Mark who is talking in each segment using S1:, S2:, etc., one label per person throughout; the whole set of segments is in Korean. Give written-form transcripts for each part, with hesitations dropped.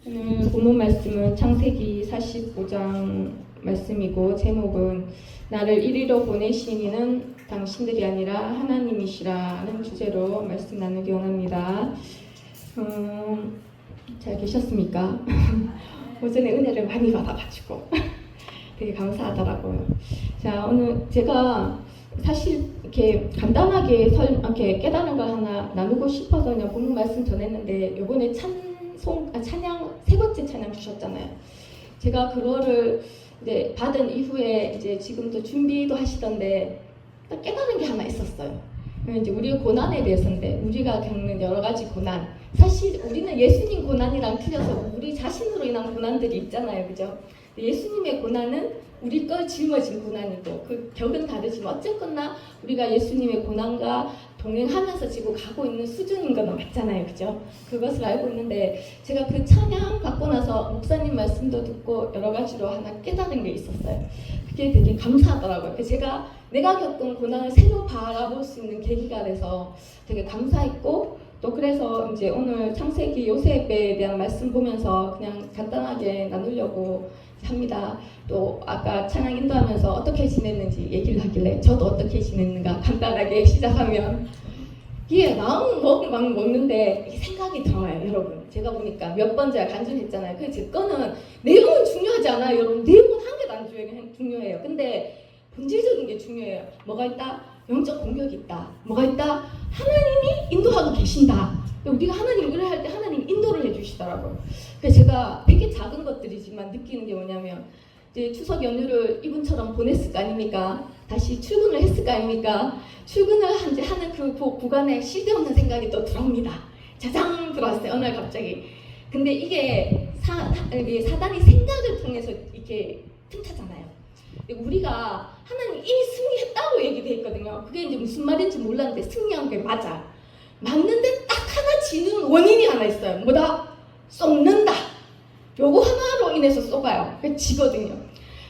S1: 오늘 본문 말씀은 창세기 45장 말씀이고 제목은 나를 이리로 보내신 이는 당신들이 아니라 하나님이시라는 주제로 말씀 나누기 원합니다. 잘 계셨습니까? 오전에 은혜를 많이 받아가지고 되게 감사하더라고요. 자, 오늘 제가 사실 이렇게 간단하게 이렇게 깨달은 거 하나 나누고 싶어서 그냥 본문 말씀 전했는데 이번에 찬양 세 번째 찬양 주셨잖아요. 제가 그거를 이제 받은 이후에 이제 지금도 준비도 하시던데 딱 깨달은 게 하나 있었어요. 이제 우리의 고난에 대해서인데 우리가 겪는 여러 가지 고난, 사실 우리는 예수님 고난이랑 틀려서 우리 자신으로 인한 고난들이 있잖아요, 그죠? 예수님의 고난은 우리 걸 짊어진 고난이고 그 격은 다르지만 어쨌거나 우리가 예수님의 고난과 동행하면서 지금 가고 있는 수준인 건 맞잖아요, 그죠? 그것을 알고 있는데 제가 그 찬양 받고 나서 목사님 말씀도 듣고 여러 가지로 하나 깨달은 게 있었어요. 그게 되게 감사하더라고요. 제가 내가 겪은 고난을 새로 바라볼 수 있는 계기가 돼서 되게 감사했고, 또 그래서 이제 오늘 창세기 요셉에 대한 말씀 보면서 그냥 간단하게 나누려고 합니다. 또 아까 찬양 인도하면서 어떻게 지냈는지 얘기를 하길래 저도 어떻게 지냈는가 간단하게 시작하면 이게 마음은 막 먹는데 이게 생각이 들어요, 여러분. 제가 보니까 몇 번 제가 간증했잖아요. 그래서 제 거는 내용은 중요하지 않아요, 여러분. 내용은 한 개도 안 중요해요. 근데 본질적인 게 중요해요. 뭐가 있다? 영적 공격이 있다. 뭐가 있다? 하나님이 인도하고 계신다. 우리가 하나님 의뢰할 때 하나님 인도를 해주시더라고요. 그래서 제가 되게 작은 것들이지만 느끼는 게 뭐냐면 이제 추석 연휴를 이분처럼 보냈을 거 아닙니까? 다시 출근을 했을 거 아닙니까? 출근을 하는 그 구간에 쓸데없는 생각이 또 들어옵니다. 자장 들어왔어요, 어느 날 갑자기. 근데 이게 사단이 생각을 통해서 이렇게 틈타잖아요. 우리가 하나님 이미 승리했다고 얘기돼 있거든요. 그게 이제 무슨 말인지 몰랐는데 승리한 게 맞아. 맞는데 딱 하나 지는 원인이 하나 있어요. 뭐다? 썩는다. 요거 하나로 인해서 썩어요. 그래서 지거든요.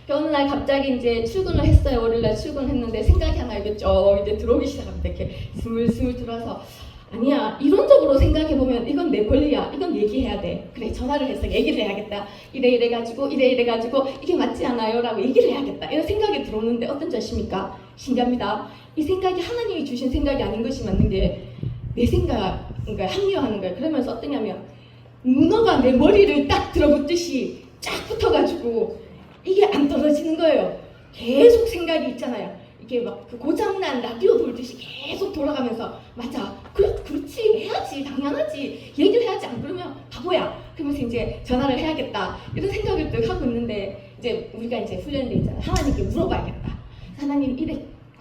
S1: 어느 날 갑자기 이제 출근을 했어요. 월요일날 출근을 했는데 생각이 하나 이제 들어오기 시작합니다. 이렇게 스물스물 들어와서 아니야, 이론적으로 생각해보면 이건 내 권리야. 이건 얘기해야 돼. 그래, 전화를 해서 얘기를 해야겠다. 이래가지고 이게 맞지 않아요? 라고 얘기를 해야겠다. 이런 생각이 들어오는데 어떤지 아십니까? 신기합니다. 이 생각이 하나님이 주신 생각이 아닌 것이 맞는 게 내 생각인 거야. 합리화하는 거야. 그러면서 어떠냐면 문어가 내 머리를 딱 들어붙듯이 쫙 붙어가지고 이게 안 떨어지는 거예요. 계속 생각이 있잖아요. 이게 막 그 고장난 라디오 돌듯이 계속 돌아가면서 맞아, 그렇지, 해야지, 당연하지, 얘기를 해야지, 안 그러면 바보야. 그러면서 이제 전화를 해야겠다, 이런 생각을 또 하고 있는데 이제 우리가 이제 훈련돼 있잖아요. 하나님께 물어봐야겠다. 하나님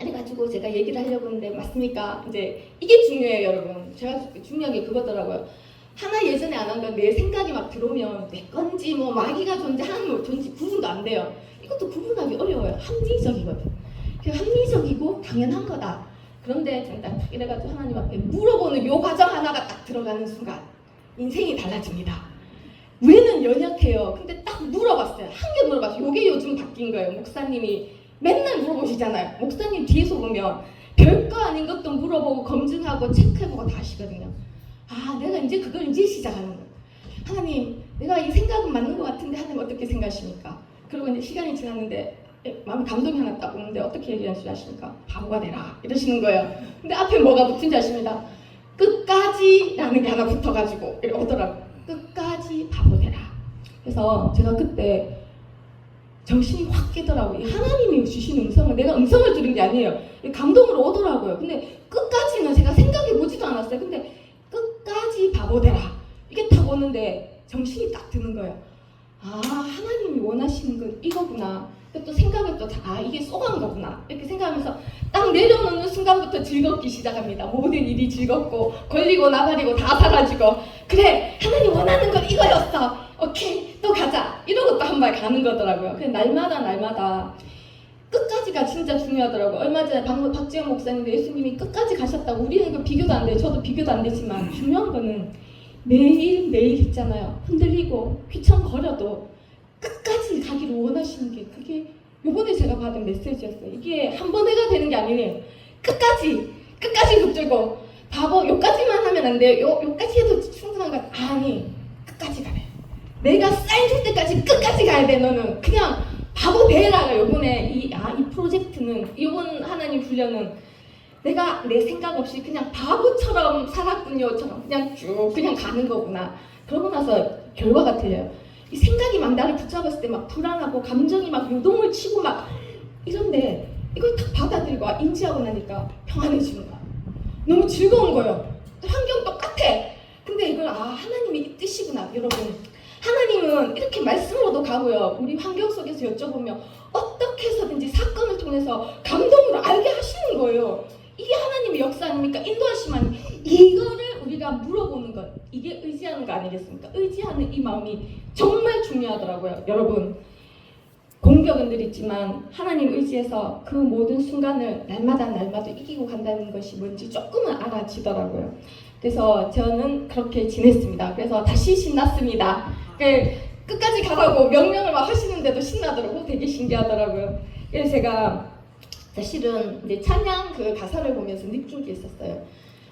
S1: 이래가지고 제가 얘기를 하려고 했는데 맞습니까? 이제 이게 중요해요, 여러분. 제가 중요한 게 그거더라고요. 하나 예전에 안 한 건 내 생각이 막 들어오면 내 건지 뭐 마귀가 존재하는 존재 구분도 안 돼요. 이것도 구분하기 어려워요. 합리적이거든. 합리적이고 당연한 거다. 그런데 정말 이래가지고 하나님 앞에 물어보는 요 과정 하나가 딱 들어가는 순간 인생이 달라집니다. 우리는 연약해요. 근데 딱 물어봤어요. 한 개 물어봤어요. 요게 요즘 바뀐 거예요. 목사님이 맨날 물어보시잖아요. 목사님 뒤에서 보면 별거 아닌 것도 물어보고 검증하고 체크해보고 다 하시거든요. 아, 내가 이제 그걸 이제 시작하는 거예요. 하나님, 내가 이 생각은 맞는 것 같은데 하나님 어떻게 생각하십니까? 그리고 이제 시간이 지났는데 마음 감동이 하나 딱 오는데 어떻게 얘기하십니까? 바보가 되라 이러시는 거예요. 근데 앞에 뭐가 붙은지 아십니까? 끝까지 라는 게 하나 붙어가지고 이렇게 오더라고요. 끝까지 바보 되라. 그래서 제가 그때 정신이 확 깨더라고요. 하나님이 주신 음성은 내가 음성을 들은 게 아니에요. 감동으로 오더라고요. 근데 끝까지는 제가 생각해보지도 않았어요. 근데 끝까지 바보 되라, 이게 딱 오는데 정신이 딱 드는 거예요. 아, 하나님이 원하시는 건 이거구나. 또 생각을 또 이게 쏘간 거구나, 이렇게 생각하면서 딱 내려놓는 순간부터 즐겁기 시작합니다. 모든 일이 즐겁고 걸리고 나발이고 다 사라지고, 그래, 하나님 원하는 건 이거였어, 오케이, 또 가자, 이러고 또 한 발 가는 거더라고요. 그냥 날마다 끝까지가 진짜 중요하더라고요. 얼마 전에 박지영 목사님도 예수님이 끝까지 가셨다고, 우리는 그 비교도 안 돼요. 저도 비교도 안 되지만 중요한 거는 매일 있잖아요. 흔들리고 휘청거려도 끝까지 가기를 원하시는 게, 그게 요번에 제가 받은 메시지였어요. 이게 한 번에가 되는 게 아니에요. 끝까지 붙들고 바보 요까지만 하면 안 돼요. 요까지 해도 충분한 건 아니, 끝까지 가래. 내가 사인 줄 때까지 끝까지 가야 돼. 너는 그냥 바보 되라가 요번에 이 프로젝트는 이번 하나님 훈련은 내가 내 생각 없이 그냥 바보처럼 살았군요처럼 그냥 쭉 그냥 가는 거구나. 그러고 나서 결과가 틀려요. 이 생각이 막 나를 붙잡았을 때 막 불안하고 감정이 막 요동을 치고 막 이런데 이걸 딱 받아들이고 인지하고 나니까 평안해지는 거야. 너무 즐거운 거예요. 환경 똑같아. 근데 이걸 하나님의 이 뜻이구나. 여러분, 하나님은 이렇게 말씀으로도 가고요. 우리 환경 속에서 여쭤보면 어떻게 해서든지 사건을 통해서 감동으로 알게 하시는 거예요. 이게 하나님의 역사 아닙니까? 인도하심 아닙니까? 이거를 우리가 물어보는 것, 이게 의지하는 거 아니겠습니까? 의지하는 이 마음이 정말 중요하더라고요. 여러분, 공격은 늘 있지만 하나님 의지해서 그 모든 순간을 날마다 이기고 간다는 것이 뭔지 조금은 알아지더라고요. 그래서 저는 그렇게 지냈습니다. 그래서 다시 신났습니다. 끝까지 가라고 명령을 막 하시는데도 신나더라고요. 되게 신기하더라고요. 그래서 제가 사실은 이제 찬양 그 가사를 보면서 느낀 게 있었어요.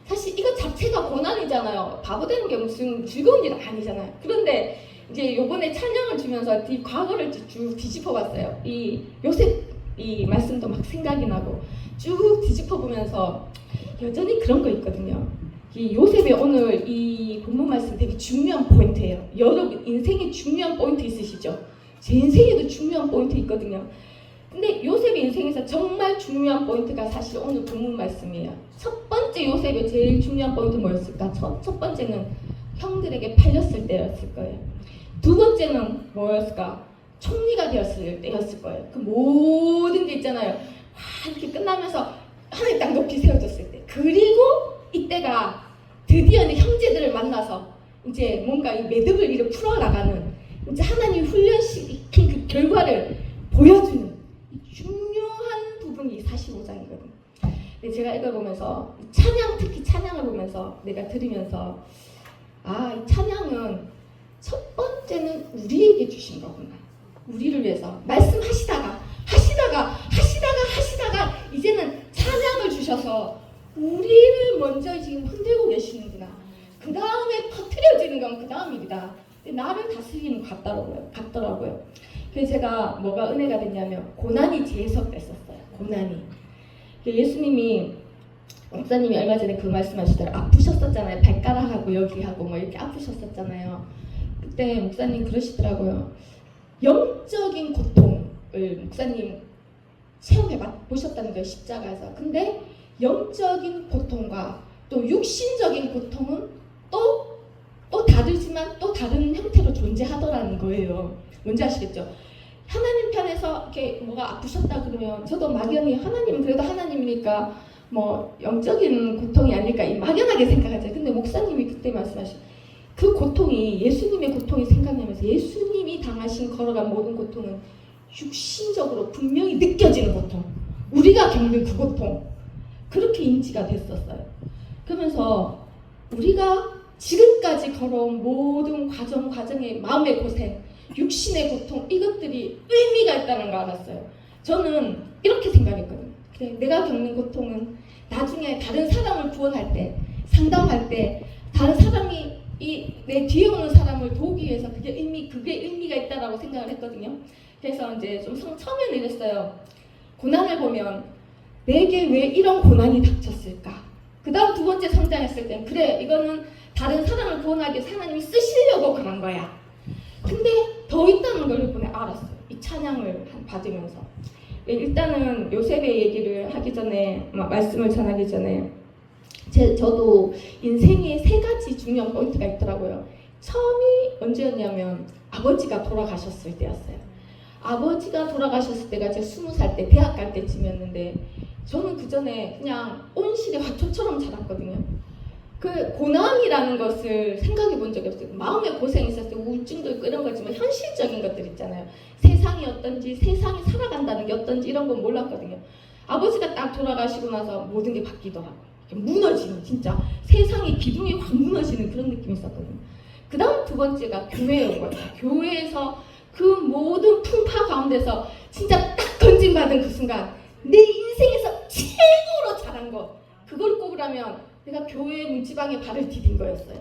S1: 사실 이거 자체가 고난이잖아요. 바보 되는 게 무슨 즐거운 일 아니잖아요. 그런데 이제 요번에 찬양을 주면서 이 과거를 쭉 뒤집어 봤어요. 이 요셉 이 말씀도 막 생각이 나고 쭉 뒤집어 보면서 여전히 그런 거 있거든요. 이 요셉의 오늘 이 본문 말씀 되게 중요한 포인트예요. 여러분 인생에 중요한 포인트 있으시죠? 제 인생에도 중요한 포인트 있거든요. 근데 요셉의 인생에서 정말 중요한 포인트가 사실 오늘 본문 말씀이에요. 첫 번째 요셉의 제일 중요한 포인트 뭐였을까? 첫 번째는 형들에게 팔렸을 때였을 거예요. 두 번째는 뭐였을까? 총리가 되었을 때였을 거예요. 그 모든 게 있잖아요. 이렇게 끝나면서 하나님 땅 높이 세워졌을 때. 그리고 이때가 드디어 형제들을 만나서 이제 뭔가 이 매듭을 이렇게 풀어나가는 이제 하나님 훈련시킨 그 결과를 보여주는 중요한 부분이 45장이거든요. 근데 제가 읽어보면서 특히 찬양을 보면서 내가 들으면서 이 찬양은 첫 번째는 우리에게 주신 거구나. 우리를 위해서 말씀하시다가 이제는 찬양을 주셔서 우리를 먼저 지금 흔들고 계시는구나. 그 다음에 터트려지는 건 그 다음 일이다. 나를 다스리는 것 같더라고요. 그래서 제가 뭐가 은혜가 됐냐면 고난이 재해석됐었어요. 고난이. 예수님이 목사님이 얼마 전에 그 말씀하시더라고요. 아프셨었잖아요. 발가락하고 여기하고 뭐 이렇게 아프셨었잖아요. 그때 목사님 그러시더라고요. 영적인 고통을 목사님 체험해 보셨다는 거예요. 십자가에서. 근데 영적인 고통과 또 육신적인 고통은 또 다르지만 또 다른 형태로 존재하더라는 거예요. 뭔지 아시겠죠? 하나님 편에서 이렇게 뭐가 아프셨다 그러면 저도 막연히 하나님은 그래도 하나님이니까 뭐 영적인 고통이 아닐까 막연하게 생각하죠. 근데 목사님이 그때 말씀하신 그 고통이 예수님의 고통이 생각나면서 예수님이 당하신 걸어간 모든 고통은 육신적으로 분명히 느껴지는 고통, 우리가 겪는 그 고통, 그렇게 인지가 됐었어요. 그러면서 우리가 지금까지 걸어온 모든 과정의 마음의 고생, 육신의 고통, 이것들이 의미가 있다는 걸 알았어요. 저는 이렇게 생각했거든요. 내가 겪는 고통은 나중에 다른 사람을 구원할 때, 상담할 때 다른 사람이 내 뒤에 오는 사람을 도우기 위해서 그게 의미가 있다라고 생각을 했거든요. 그래서 이제 좀 처음에는 이랬어요. 고난을 보면 내게 왜 이런 고난이 닥쳤을까? 그 다음 두 번째 성장했을 땐 그래, 이거는 다른 사람을 구원하기 위해서 하나님이 쓰시려고 그런 거야. 근데 더 있다는 걸 이번에 알았어요. 이 찬양을 받으면서. 일단은 요셉의 얘기를 하기 전에, 말씀을 전하기 전에 저도 인생에 3가지 중요한 포인트가 있더라고요. 처음이 언제였냐면 아버지가 돌아가셨을 때였어요. 아버지가 돌아가셨을 때가 제가 20살 때 대학 갈 때쯤이었는데 저는 그 전에 그냥 온실의 화초처럼 자랐거든요. 그 고난이라는 것을 생각해 본 적이 없어요. 마음의 고생이 있었어요. 우울증도 있고 이런 거지만 현실적인 것들 있잖아요. 세상이 어떤지, 세상이 살아간다는 게 어떤지 이런 건 몰랐거든요. 아버지가 딱 돌아가시고 나서 모든 게 바뀌더라고요. 무너지는, 진짜 세상의 기둥이 확 무너지는 그런 느낌이 있었거든요. 그 다음 두 번째가 교회에 온 거예요. 교회에서 그 모든 풍파 가운데서 진짜 딱 건진받은 그 순간 내 인생에서 최고로 잘한 거, 그걸 꼽으라면 내가 교회 문지방에 발을 디딘 거였어요.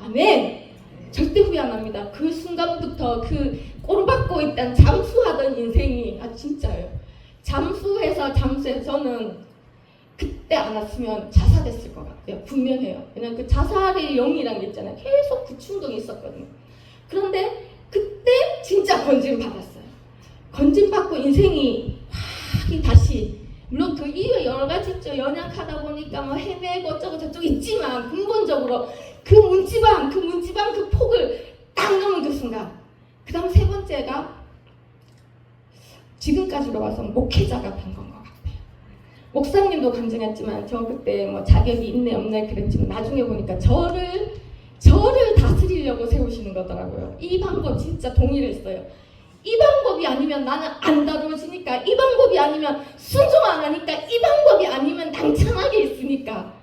S1: 아멘! 절대 후회 안 납니다. 그 순간부터 그 꼬르박고 있던 잠수하던 인생이 진짜예요. 잠수해서 저는 그때 안 왔으면 자살했을 것 같아요. 분명해요. 왜냐면 그 자살의 영이라는 게 있잖아요. 계속 그 충동이 있었거든요. 그런데 그때 진짜 건진 받았어요. 건진 받고 인생이 확 다시, 물론 그 이후에 여러 가지 있죠. 연약하다 보니까 뭐 헤매고 어쩌고 저쩌고 있지만 근본적으로 그 문지방 그 폭을 딱 넘은 그 순간, 그 다음 세 번째가 지금까지로 와서 목회자가 된 건 것 같아요. 목사님도 감정했지만 저 그때 뭐 자격이 있네 없네 그랬지만 나중에 보니까 저를 다스리려고 세우시는 거더라고요. 이 방법 진짜 동일했어요. 이 방법이 아니면 나는 안 다루어지니까, 이 방법이 아니면 순종 안 하니까, 이 방법이 아니면 당찬하게 있으니까,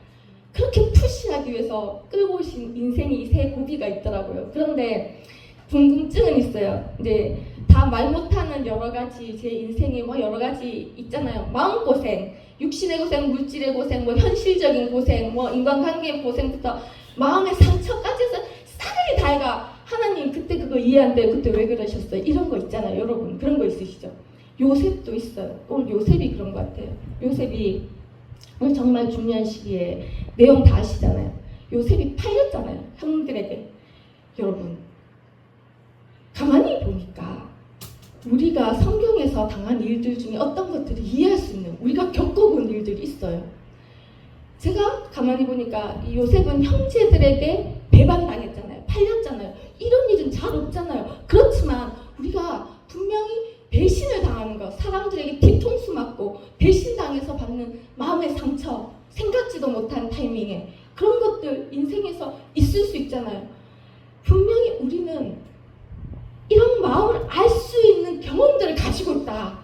S1: 그렇게 푸시하기 위해서 끌고 오신 인생이 이 세 고비가 있더라고요. 그런데 궁금증은 있어요. 이제 다 말 못하는 여러 가지 제 인생에 뭐 여러 가지 있잖아요. 마음고생, 육신의 고생, 물질의 고생, 뭐 현실적인 고생, 뭐 인간관계의 고생부터 마음의 상처까지 해서 싸그리 다 해가 하나님 그때 그거 이해 안 돼요. 그때 왜 그러셨어요? 이런 거 있잖아요. 여러분 그런 거 있으시죠? 요셉도 있어요. 오늘 요셉이 그런 것 같아요. 요셉이 오늘 정말 중요한 시기에 내용 다 아시잖아요. 요셉이 팔렸잖아요. 형들에게. 여러분 가만히 보니까 우리가 성경에서 당한 일들 중에 어떤 것들을 이해할 수 있는, 우리가 겪어본 일들이 있어요. 제가 가만히 보니까 이 요셉은 형제들에게 배반당했잖아요. 팔렸잖아요. 이런 일은 잘 없잖아요. 그렇지만 우리가 분명히 배신을 당하는 것, 사람들에게 뒤통수 맞고 배신당해서 받는 마음의 상처, 생각지도 못한 타이밍에 그런 것들 인생에서 있을 수 있잖아요. 분명히 우리는 이런 마음을 알 수 있는 경험들을 가지고 있다.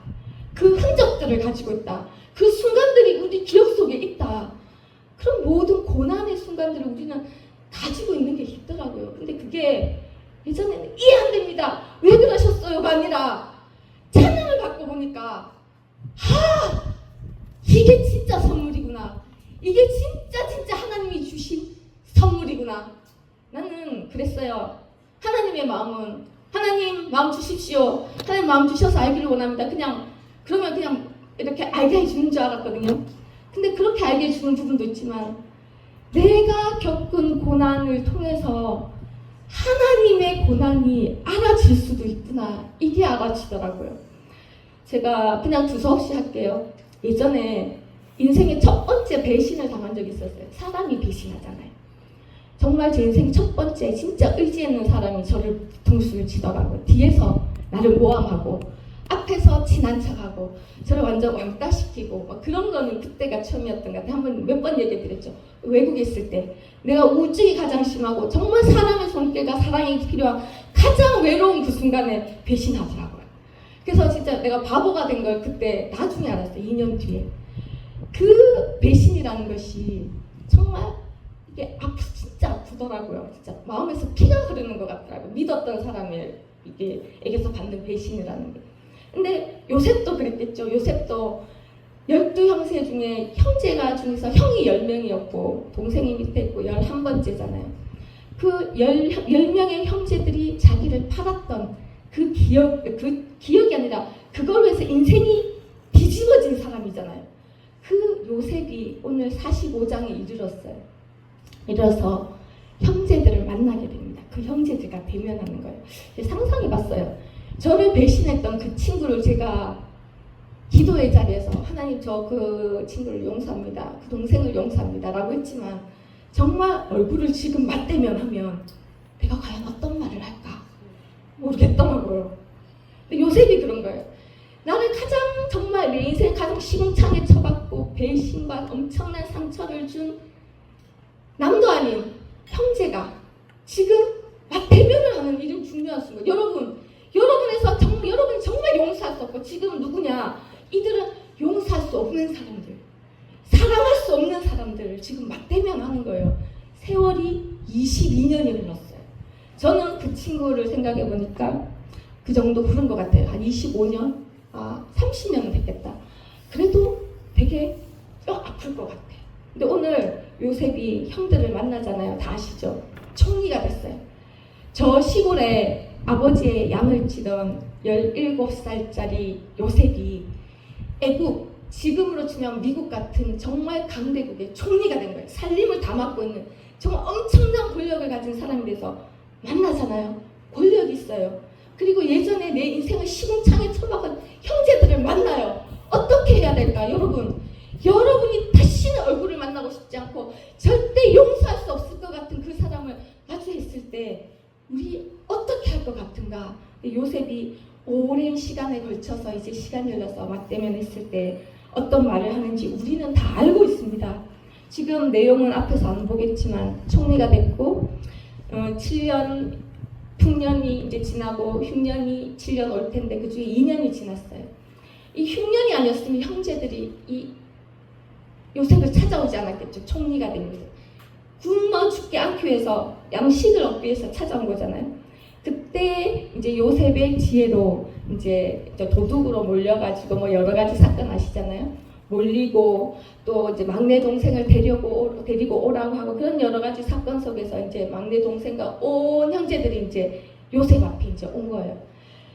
S1: 그 흔적들을 가지고 있다. 그 순간들이 우리 기억 속에 있다. 그런 모든 고난의 순간들을 우리는 가지고 있는 게 있더라고요. 근데 그게 예전에는 이해 안 됩니다. 왜 그러셨어요가 아니라 찬양을 받고 보니까 이게 진짜 선물이구나. 이게 진짜 하나님이 주신 선물이구나. 나는 그랬어요. 하나님의 마음은 하나님 마음 주십시오. 하나님 마음 주셔서 알기를 원합니다. 그러면 그냥 이렇게 알게 해주는 줄 알았거든요. 근데 그렇게 알게 해주는 부분도 있지만 내가 겪은 고난을 통해서 하나님의 고난이 알아질 수도 있구나. 이게 알아지더라고요. 제가 그냥 두서없이 할게요. 예전에 인생의 첫 번째 배신을 당한 적이 있었어요. 사람이 배신하잖아요. 정말 제 인생 첫 번째 진짜 의지했는 사람이 저를 뒤통수를 치더라고요. 뒤에서 나를 모함하고 앞에서 친한 척하고 저를 완전 왕따시키고 막 그런 거는 그때가 처음이었던 것 같아요. 몇 번 얘기 드렸죠. 외국에 있을 때 내가 우울증이 가장 심하고 정말 사람의 손길과 사랑이 필요한 가장 외로운 그 순간에 배신하더라고요. 그래서 진짜 내가 바보가 된 걸 그때 나중에 알았어요. 2년 뒤에. 그 배신이라는 것이 정말 이게 진짜 아프더라고요. 진짜 마음에서 피가 흐르는 것 같더라고요. 믿었던 사람에게서 받는 배신이라는 게. 근데 요셉도 그랬겠죠. 요셉도 12형제 중에 형제가 중에서 형이 10명이었고 동생이 밑에 있고 11번째잖아요. 그 10명의 형제들이 자기를 팔았던 그 기억이 아니라 그걸로 해서 인생이 뒤집어진 사람이잖아요. 그 요셉이 오늘 45장에 이르러서 형제들을 만나게 됩니다. 그 형제들과 대면하는 거예요. 상상해봤어요. 저를 배신했던 그 친구를 제가 기도의 자리에서 하나님 저 그 친구를 용서합니다. 그 동생을 용서합니다. 라고 했지만 정말 얼굴을 지금 맞대면 하면 내가 과연 어떤 말을 할까 모르겠더라고요. 근데 요셉이 그런 거예요. 나를 정말 내 인생 가장 시궁창에 쳐박고 배신과 엄청난 상처를 준 남도 아닌 형제가 지금 맞대면을 하는 일은 중요한 순간. 여러분이 정말 용서할 수 없고 지금 누구냐? 이들은 용서할 수 없는 사람들, 사랑할 수 없는 사람들을 지금 맞대면 하는 거예요. 세월이 22년이 흘렀어요. 저는 그 친구를 생각해 보니까 그 정도 흐른 것 같아요. 한 25년, 30년은 됐겠다. 그래도 되게 뼈 아플 것 같아요. 근데 오늘 요셉이 형들을 만나잖아요. 다 아시죠? 총리가 됐어요. 저 시골에 아버지의 양을 치던 17살짜리 요셉이 애국, 지금으로 치면 미국 같은 정말 강대국의 총리가 된 거예요. 살림을 다 맡고 있는 정말 엄청난 권력을 가진 사람이 돼서 만나잖아요. 권력이 있어요. 그리고 예전에 내 인생을 시궁창에 처박은 형제들을 만나요. 어떻게 해야 될까? 여러분이 다시는 얼굴을 만나고 싶지 않고 절대 용서할 수 없을 것 같은 그 사람을 마주했을 때 우리 어떻게 할 것 같은가? 요셉이 오랜 시간에 걸쳐서 이제 시간이 흘러서 맞대면했을 때 어떤 말을 하는지 우리는 다 알고 있습니다. 지금 내용은 앞에서 안 보겠지만 총리가 됐고 7년 흉년이 이제 지나고 흉년이 7년 올 텐데 그 중에 2년이 지났어요. 이 흉년이 아니었으면 형제들이 이 요셉을 찾아오지 않았겠죠. 총리가 된 거죠. 굶어 죽게 않기 위해서 양식을 얻기 위해서 찾아온 거잖아요. 그때 이제 요셉의 지혜로 이제 도둑으로 몰려가지고 뭐 여러 가지 사건 아시잖아요. 몰리고 또 이제 막내 동생을 데리고 오라고 하고 그런 여러 가지 사건 속에서 이제 막내 동생과 온 형제들이 이제 요셉 앞에 이제 온 거예요.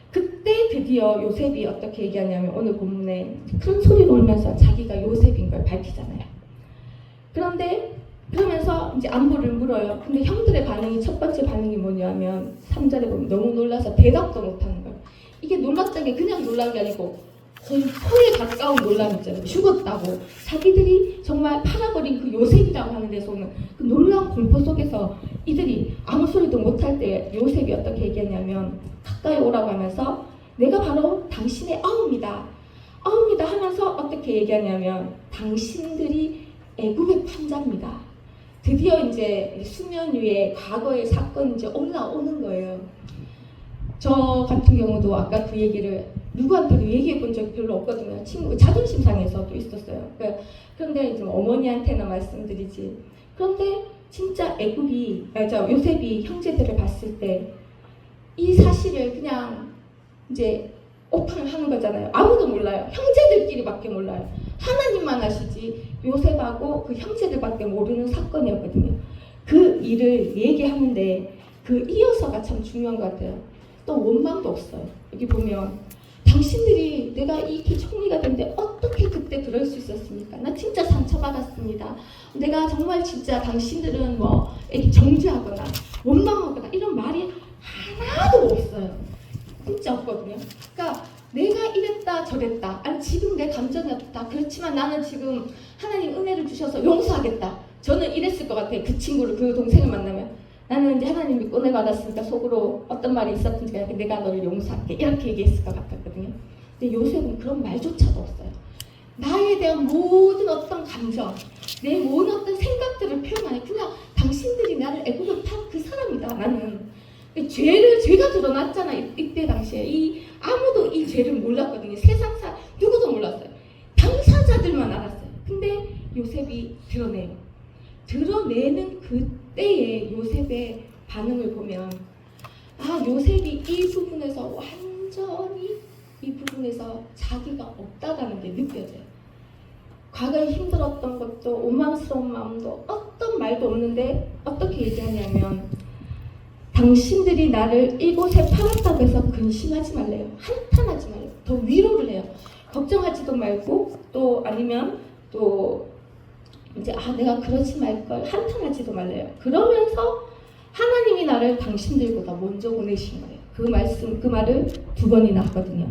S1: 그때 드디어 요셉이 어떻게 얘기하냐면 오늘 본문에 큰 소리로 울면서 자기가 요셉인 걸 밝히잖아요. 그러면서 이제 안부를 물어요. 근데 형들의 반응이 첫 번째 반응이 뭐냐면 3절에 보면 너무 놀라서 대답도 못하는 거예요. 이게 놀랐다는 게 그냥 놀란 게 아니고 공포에 가까운 놀람 있잖아요. 죽었다고 자기들이 정말 팔아버린 그 요셉이라고 하는 데서 오는 그 놀라운 공포 속에서 이들이 아무 소리도 못할 때 요셉이 어떻게 얘기했냐면 가까이 오라고 하면서 내가 바로 당신의 아우입니다 하면서 어떻게 얘기하냐면 당신들이 애굽의 판자입니다. 드디어 이제 수면 위에 과거의 사건이 이제 올라오는 거예요. 저 같은 경우도 아까 그 얘기를 누구한테도 얘기해 본 적이 별로 없거든요. 친구 자존심 상해서도 있었어요. 그런데 이제 어머니한테나 말씀드리지. 그런데 진짜 요셉이 형제들을 봤을 때 이 사실을 그냥 이제 오픈을 하는 거잖아요. 아무도 몰라요. 형제들끼리밖에 몰라요. 하나님만 아시지 요셉하고 그 형제들밖에 모르는 사건이었거든요. 그 일을 얘기하는데 그 이어서가 참 중요한 것 같아요. 또 원망도 없어요. 여기 보면 당신들이 내가 이렇게 총리가 됐는데 어떻게 그때 그럴 수 있었습니까? 나 진짜 상처받았습니다. 내가 정말 진짜 당신들은 뭐 이렇게 정죄하거나 원망하거나 이런 말이 하나도 없어요. 진짜 없거든요. 그러니까 내가 이랬다 저랬다 아니 지금 내 감정이 없다 그렇지만 나는 지금 하나님 은혜를 주셔서 용서하겠다. 저는 이랬을 것 같아요. 그 친구를 그 동생을 만나면 나는 이제 하나님이 은혜 받았으니까 속으로 어떤 말이 있었든지 내가 너를 용서할게 이렇게 얘기했을 것 같았거든요. 근데 요셉은 그런 말조차도 없어요. 나에 대한 모든 어떤 감정 내 모든 어떤 생각들을 표현하니 그냥 당신들이 나를 애굽에 판 그 사람이다. 나는 죄가 드러났잖아. 이때 당시에 아무도 이 죄를 몰랐거든요. 세상사 누구도 몰랐어요. 당사자들만 알았어요. 근데 요셉이 드러내는 그때의 요셉의 반응을 보면 요셉이 이 부분에서 완전히 이 부분에서 자기가 없다라는 게 느껴져요. 과거에 힘들었던 것도 원망스러운 마음도 어떤 말도 없는데 어떻게 얘기하냐면 당신들이 나를 이곳에 팔았다고 해서 근심하지 말래요. 한탄하지 말래요. 더 위로를 해요. 걱정하지도 말고 또 아니면 또 이제 내가 그러지 말걸 한탄하지도 말래요. 그러면서 하나님이 나를 당신들보다 먼저 보내신 거예요. 그 말을 2번이나 하거든요.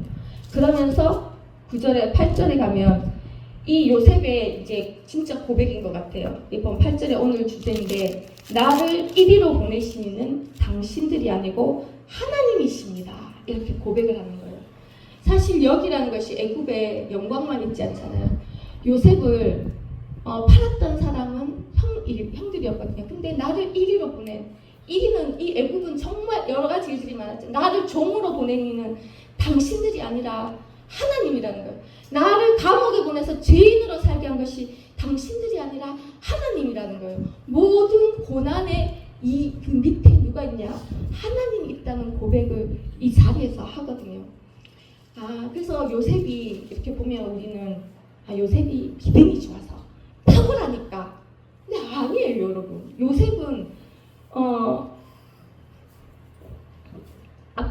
S1: 그러면서 9절에 8절에 가면 이 요셉의 이제 진짜 고백인 것 같아요. 이번 8절에 오늘 주제인데 나를 이리로 보내신 이는 당신들이 아니고 하나님이십니다. 이렇게 고백을 하는 거예요. 사실 여기라는 것이 애굽의 영광만 있지 않잖아요. 요셉을 팔았던 사람은 형들이었거든요. 근데 나를 이리로 보낸 이 애굽은 정말 여러 가지 일들이 많았죠. 나를 종으로 보낸 이는 당신들이 아니라 하나님이라는 거예요. 나를 감옥에 보내서 죄인으로 살게 한 것이 당신들이 아니라 하나님이라는 거예요. 모든 고난의 그 밑에 누가 있냐? 하나님이 있다는 고백을 이 자리에서 하거든요. 그래서 요셉이 이렇게 보면 우리는 요셉이 믿음이 좋아서 탁월하니까. 근데 아니에요, 여러분. 요셉은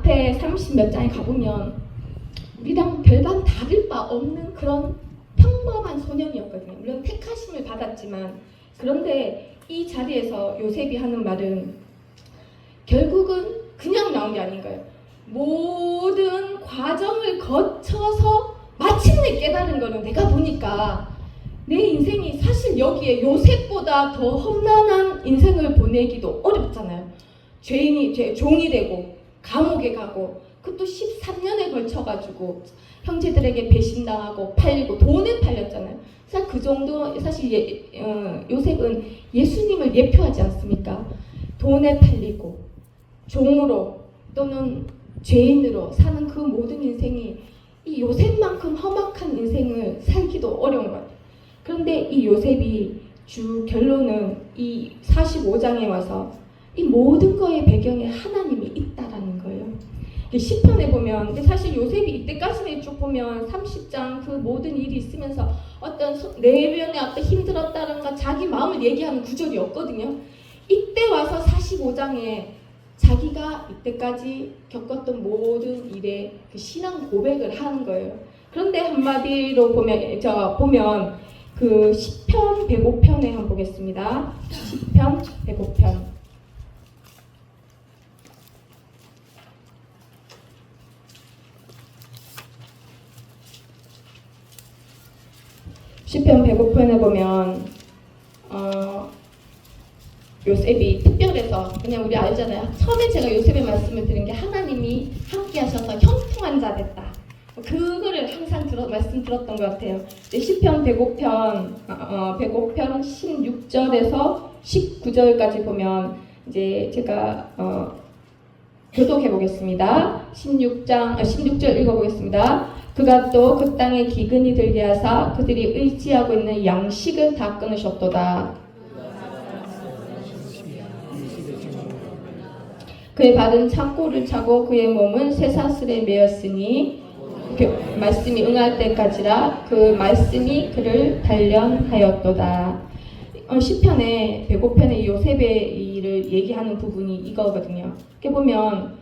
S1: 앞에 30 몇 장에 가보면 우리랑 별반 다를 바 없는 그런 평범한 소년이었거든요. 물론 택하심을 받았지만, 그런데 이 자리에서 요셉이 하는 말은 결국은 그냥 나온 게 아닌 거예요. 모든 과정을 거쳐서 마침내 깨달은 거는, 내가 보니까 내 인생이 사실 여기에 요셉보다 더 험난한 인생을 보내기도 어렵잖아요. 종이 되고 감옥에 가고, 그것도 13년에 걸쳐가지고 형제들에게 배신당하고 팔리고 돈에 팔렸잖아요. 사실 그 정도, 사실 요셉은 예수님을 예표하지 않습니까? 돈에 팔리고 종으로 또는 죄인으로 사는 그 모든 인생이 이 요셉만큼 험악한 인생을 살기도 어려운 것 같아요. 그런데 이 요셉이 주 결론은 이 45장에 와서 이 모든 거의 배경에 하나님이 있다라는 거예요. 시편에 보면, 근데 사실 요셉이 이때까지는 쭉 보면 30장 그 모든 일이 있으면서 어떤 내면에 어떤 힘들었다든가 자기 마음을 얘기하는 구절이 없거든요. 이때 와서 45장에 자기가 이때까지 겪었던 모든 일에 그 신앙 고백을 하는 거예요. 그런데 한마디로 보면 그 시편 105편에 한번 보겠습니다. 시편 105편. 시편 105편에 보면 요셉이 특별해서, 그냥 우리 알잖아요. 처음에 제가 요셉의 말씀을 드린 게 하나님이 함께 하셔서 형통한 자 됐다. 그거를 항상 말씀 들었던 것 같아요. 시편 105편 16절에서 19절까지 보면 이제 제가 교독해 보겠습니다. 16절 읽어보겠습니다. 그가 또 그 땅에 기근이 들게 하사 그들이 의지하고 있는 양식을 다 끊으셨도다. 그의 발은 창고를 차고 그의 몸은 쇠사슬에 매였으니 말씀이 응할 때까지라 그 말씀이 그를 단련하였도다. 시편의 105편의 요셉의 일을 얘기하는 부분이 이거거든요. 이렇게 보면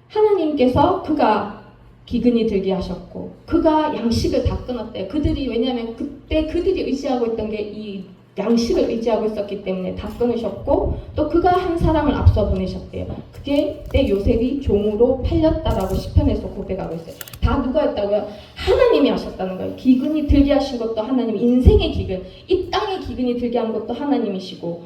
S1: 하나님께서 그가 기근이 들게 하셨고 그가 양식을 다 끊었대요. 왜냐하면 그때 그들이 의지하고 있던 게 이 양식을 의지하고 있었기 때문에 다 끊으셨고, 또 그가 한 사람을 앞서 보내셨대요. 그게 때 요셉이 종으로 팔렸다라고 시편에서 고백하고 있어요. 다 누가 했다고요? 하나님이 하셨다는 거예요. 기근이 들게 하신 것도 하나님, 인생의 기근, 이 땅의 기근이 들게 한 것도 하나님이시고,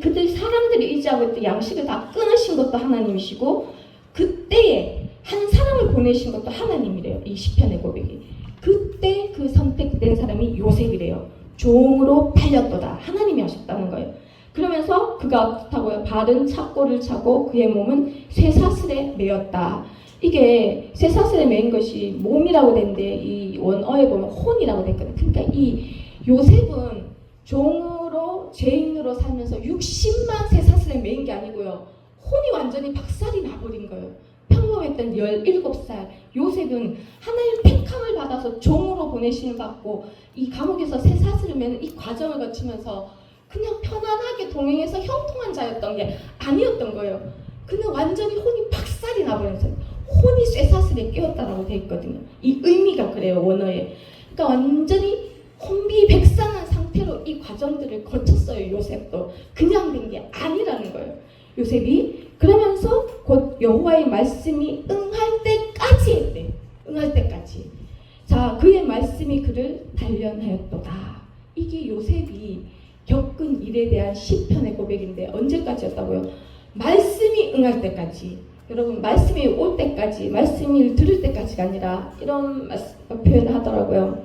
S1: 그들 사람들이 의지하고 있던 양식을 다 끊으신 것도 하나님이시고, 그때에 한 사람을 보내신 것도 하나님이래요. 이 시편의 고백이. 그때 그 선택된 사람이 요셉이래요. 종으로 팔렸도다. 하나님이 하셨다는 거예요. 그러면서 그가 어떻다고요? 발은 창고를 차고 그의 몸은 쇠사슬에 매였다. 이게 쇠사슬에 매인 것이 몸이라고 된데 이 원어에 보면 혼이라고 됐거든요. 그러니까 이 요셉은 종으로 죄인으로 살면서 60만 쇠사슬에 매인 게 아니고요. 혼이 완전히 박살이 나버린 거예요. 평범했던 17살 요셉은 하나님의 택함을 받아서 종으로 보내심을 받고 이 감옥에서 쇠사슬을 매는 이 과정을 거치면서 그냥 편안하게 동행해서 형통한 자였던 게 아니었던 거예요. 그는 완전히 혼이 박살이 나버렸어요. 혼이 쇠사슬에 끼었다라고 되어 있거든요. 이 의미가 그래요, 원어에. 그러니까 완전히 혼비백산한 상태로 이 과정들을 거쳤어요. 요셉도 그냥 된 게 아니라는 거예요. 요셉이 그러면서 곧 여호와의 말씀이 응할 때까지 했대. 응할 때까지. 자, 그의 말씀이 그를 단련하였도다. 이게 요셉이 겪은 일에 대한 시편의 고백인데 언제까지였다고요? 말씀이 응할 때까지. 여러분, 말씀이 올 때까지, 말씀을 들을 때까지가 아니라 이런 표현을 하더라고요.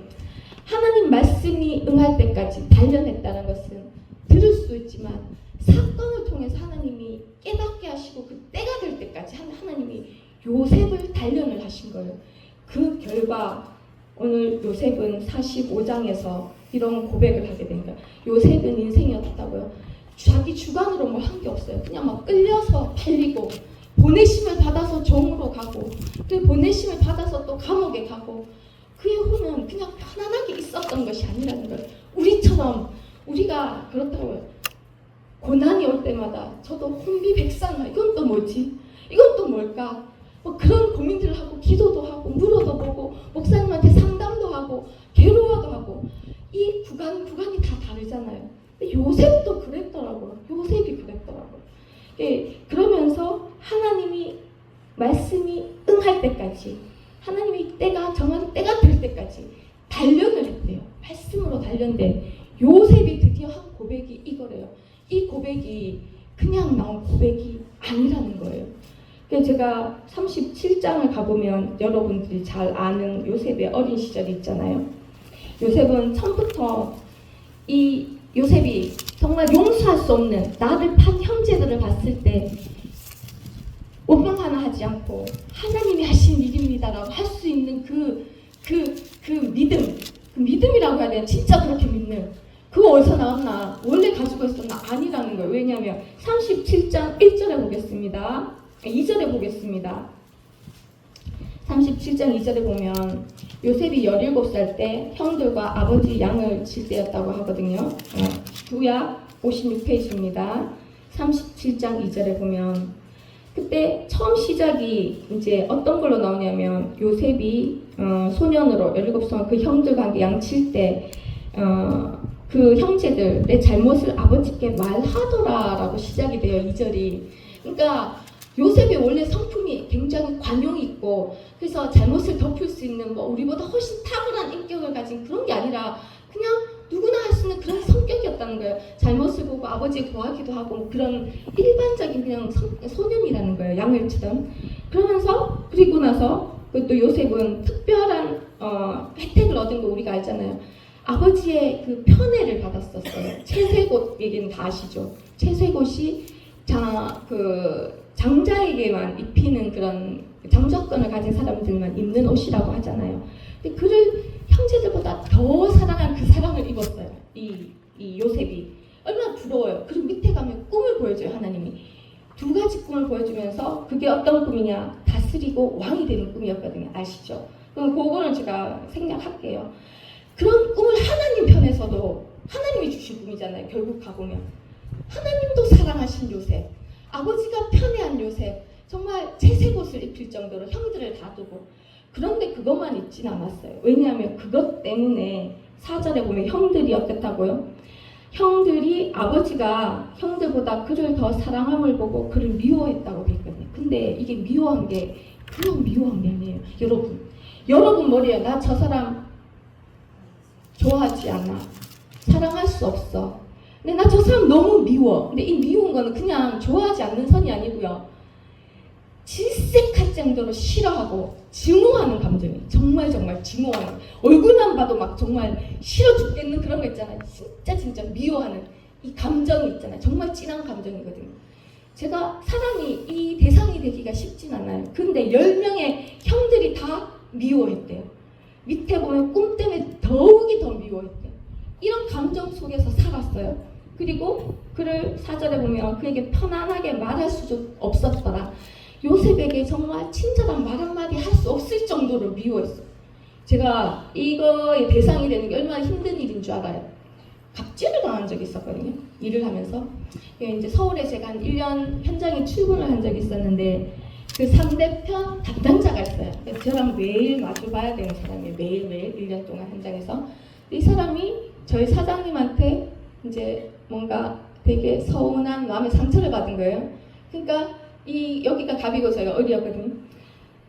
S1: 하나님 말씀이 응할 때까지 단련했다는 것은 들을 수 있지만 사건을 통해서 하나님이 깨닫게 하시고 그 때가 될 때까지 하나님이 요셉을 단련을 하신 거예요. 그 결과 오늘 요셉은 45장에서 이런 고백을 하게 된 거예요. 요셉은 인생이 어떻다고요? 자기 주관으로 뭐 한 게 없어요. 그냥 막 끌려서 팔리고 보내심을 받아서 종으로 가고 그 보내심을 받아서 또 감옥에 가고 그의 혼은 그냥 편안하게 있었던 것이 아니라는 거예요. 우리처럼 우리가 그렇다고요. 고난이 올 때마다 저도 혼비백산한 이건 또 뭐지? 이건 또 뭘까? 뭐 그런 고민들을 하고 기도도 하고 물어도 보고 목사님한테 상담도 하고 괴로워도 하고 이 구간이 다 다르잖아요. 요셉도 그랬더라고요. 요셉이 그랬더라고요. 그러면서 하나님이 말씀이 응할 때까지 하나님이 정한 때가 될 때까지 단련을 했대요. 말씀으로 단련된 요셉이 드디어 한 고백이 이거래요. 이 고백이 그냥 나온 고백이 아니라는 거예요. 제가 37장을 가보면 여러분들이 잘 아는 요셉의 어린 시절이 있잖아요. 요셉은 처음부터 이 요셉이 정말 용서할 수 없는 나를 판 형제들을 봤을 때 원망 하나 하지 않고 하나님이 하신 일입니다라고 할 수 있는 그 믿음, 그 믿음이라고 해야 되나? 진짜 그렇게 믿는 그거 어디서 나왔나? 원래 가지고 있었나? 아니라는 거예요. 왜냐하면 37장 1절에 보겠습니다. 2절에 보겠습니다. 37장 2절에 보면 요셉이 17살 때 형들과 아버지 양을 칠 때였다고 하거든요. 구약 56페이지입니다. 37장 2절에 보면 그때 처음 시작이 이제 어떤 걸로 나오냐면 요셉이 소년으로 17살 그 형들과 함께 양칠 때 그 형제들의 잘못을 아버지께 말하더라라고 시작이 돼요. 2절이. 그러니까 요셉이 원래 성품이 굉장히 관용이 있고 그래서 잘못을 덮을 수 있는 뭐 우리보다 훨씬 탁월한 인격을 가진 그런 게 아니라 그냥 누구나 할 수 있는 그런 성격이었다는 거예요. 잘못을 보고 아버지에 구하기도 하고 그런 일반적인 그냥 소년이라는 거예요. 양을 치던. 그러면서 그리고 나서 또 요셉은 특별한 혜택을 얻은 거 우리가 알잖아요. 아버지의 그 편애를 받았었어요. 채색옷 얘기는 다 아시죠? 채색옷이 장자에게만 입히는 그런 장자권을 가진 사람들만 입는 옷이라고 하잖아요. 근데 그를 형제들보다 더 사랑한 그 사랑을 입었어요. 이 요셉이. 얼마나 부러워요. 그리고 밑에 가면 꿈을 보여줘요. 하나님이. 2가지 꿈을 보여주면서 그게 어떤 꿈이냐. 다스리고 왕이 되는 꿈이었거든요. 아시죠? 그럼 그거는 제가 생략할게요. 그런 꿈을 하나님 편에서도 하나님이 주신 꿈이잖아요. 결국 가보면. 하나님도 사랑하신 요셉. 아버지가 편애한 요셉. 정말 채색옷을 입힐 정도로 형들을 다 두고. 그런데 그것만 입진 않았어요. 왜냐하면 그것 때문에 4절에 보면 형들이 어떻다고요? 형들이 아버지가 형들보다 그를 더 사랑함을 보고 그를 미워했다고 했거든요. 근데 이게 미워한 게 그냥 미워한 게 아니에요. 여러분 머리에 나 저 사람 좋아하지 않아. 사랑할 수 없어. 근데 나 저 사람 너무 미워. 근데 이 미운 거는 그냥 좋아하지 않는 선이 아니고요. 질색할 정도로 싫어하고 증오하는 감정이 정말 증오하는 얼굴만 봐도 막 정말 싫어 죽겠는 그런 거 있잖아요. 진짜 미워하는 이 감정이 있잖아요. 정말 진한 감정이거든요. 제가 사람이 이 대상이 되기가 쉽진 않아요. 근데 10명의 형들이 다 미워했대요. 밑에 보면 꿈 때문에 더욱이 더 미워했대요. 이런 감정 속에서 살았어요. 그리고 그를 4절에 보면 그에게 편안하게 말할 수도 없었더라. 요셉에게 정말 친절한 말 한마디 할 수 없을 정도로 미워했어요. 제가 이거의 대상이 되는 게 얼마나 힘든 일인 줄 알아요. 갑질을 당한 적이 있었거든요. 일을 하면서. 이제 서울에 제가 한 1년 현장에 출근을 한 적이 있었는데 그 상대편 담당자가 있어요. 저랑 매일 마주봐야 되는 사람이에요. 매일 1년 동안 현장에서. 이 사람이 저희 사장님한테 이제 뭔가 되게 서운한 마음의 상처를 받은 거예요. 그러니까 여기가 갑이고 저희가 을이었거든요.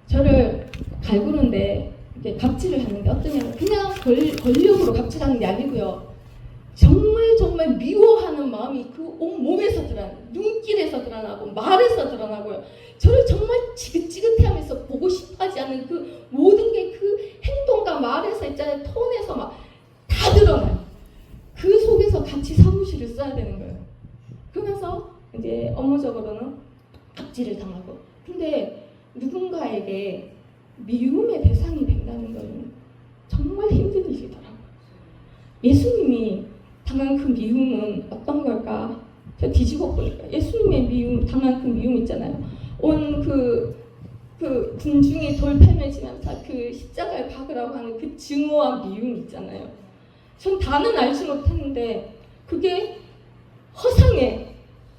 S1: 저를 갈구는데 이렇게 갑질을 하는데 어떠냐면 그냥 권력으로 갑질하는 게 아니고요. 정말 미워하는 마음이 그 온몸에서 드러나고 눈길에서 드러나고 말에서 드러나고요. 저를 정말 지긋지긋해하면서 보고 싶어하지 않는 그 모든 게 그 행동과 말에서 있잖아요. 톤에서 막 다 드러나요. 그 속에서 같이 사무실을 써야 되는 거예요. 그러면서 이제 업무적으로는 갑질을 당하고. 근데 누군가에게 미움의 대상이 된다는 것은 정말 힘든 일이더라고요. 예수님이 당한 그 미움은 어떤 걸까? 저 뒤집어 보니까 예수님의 당한 그 미움 있잖아요. 온 그 군중이 돌팔매지면서 그 십자가에 박으라고 하는 그 증오와 미움 있잖아요. 전 다는 알지 못했는데 그게 허상에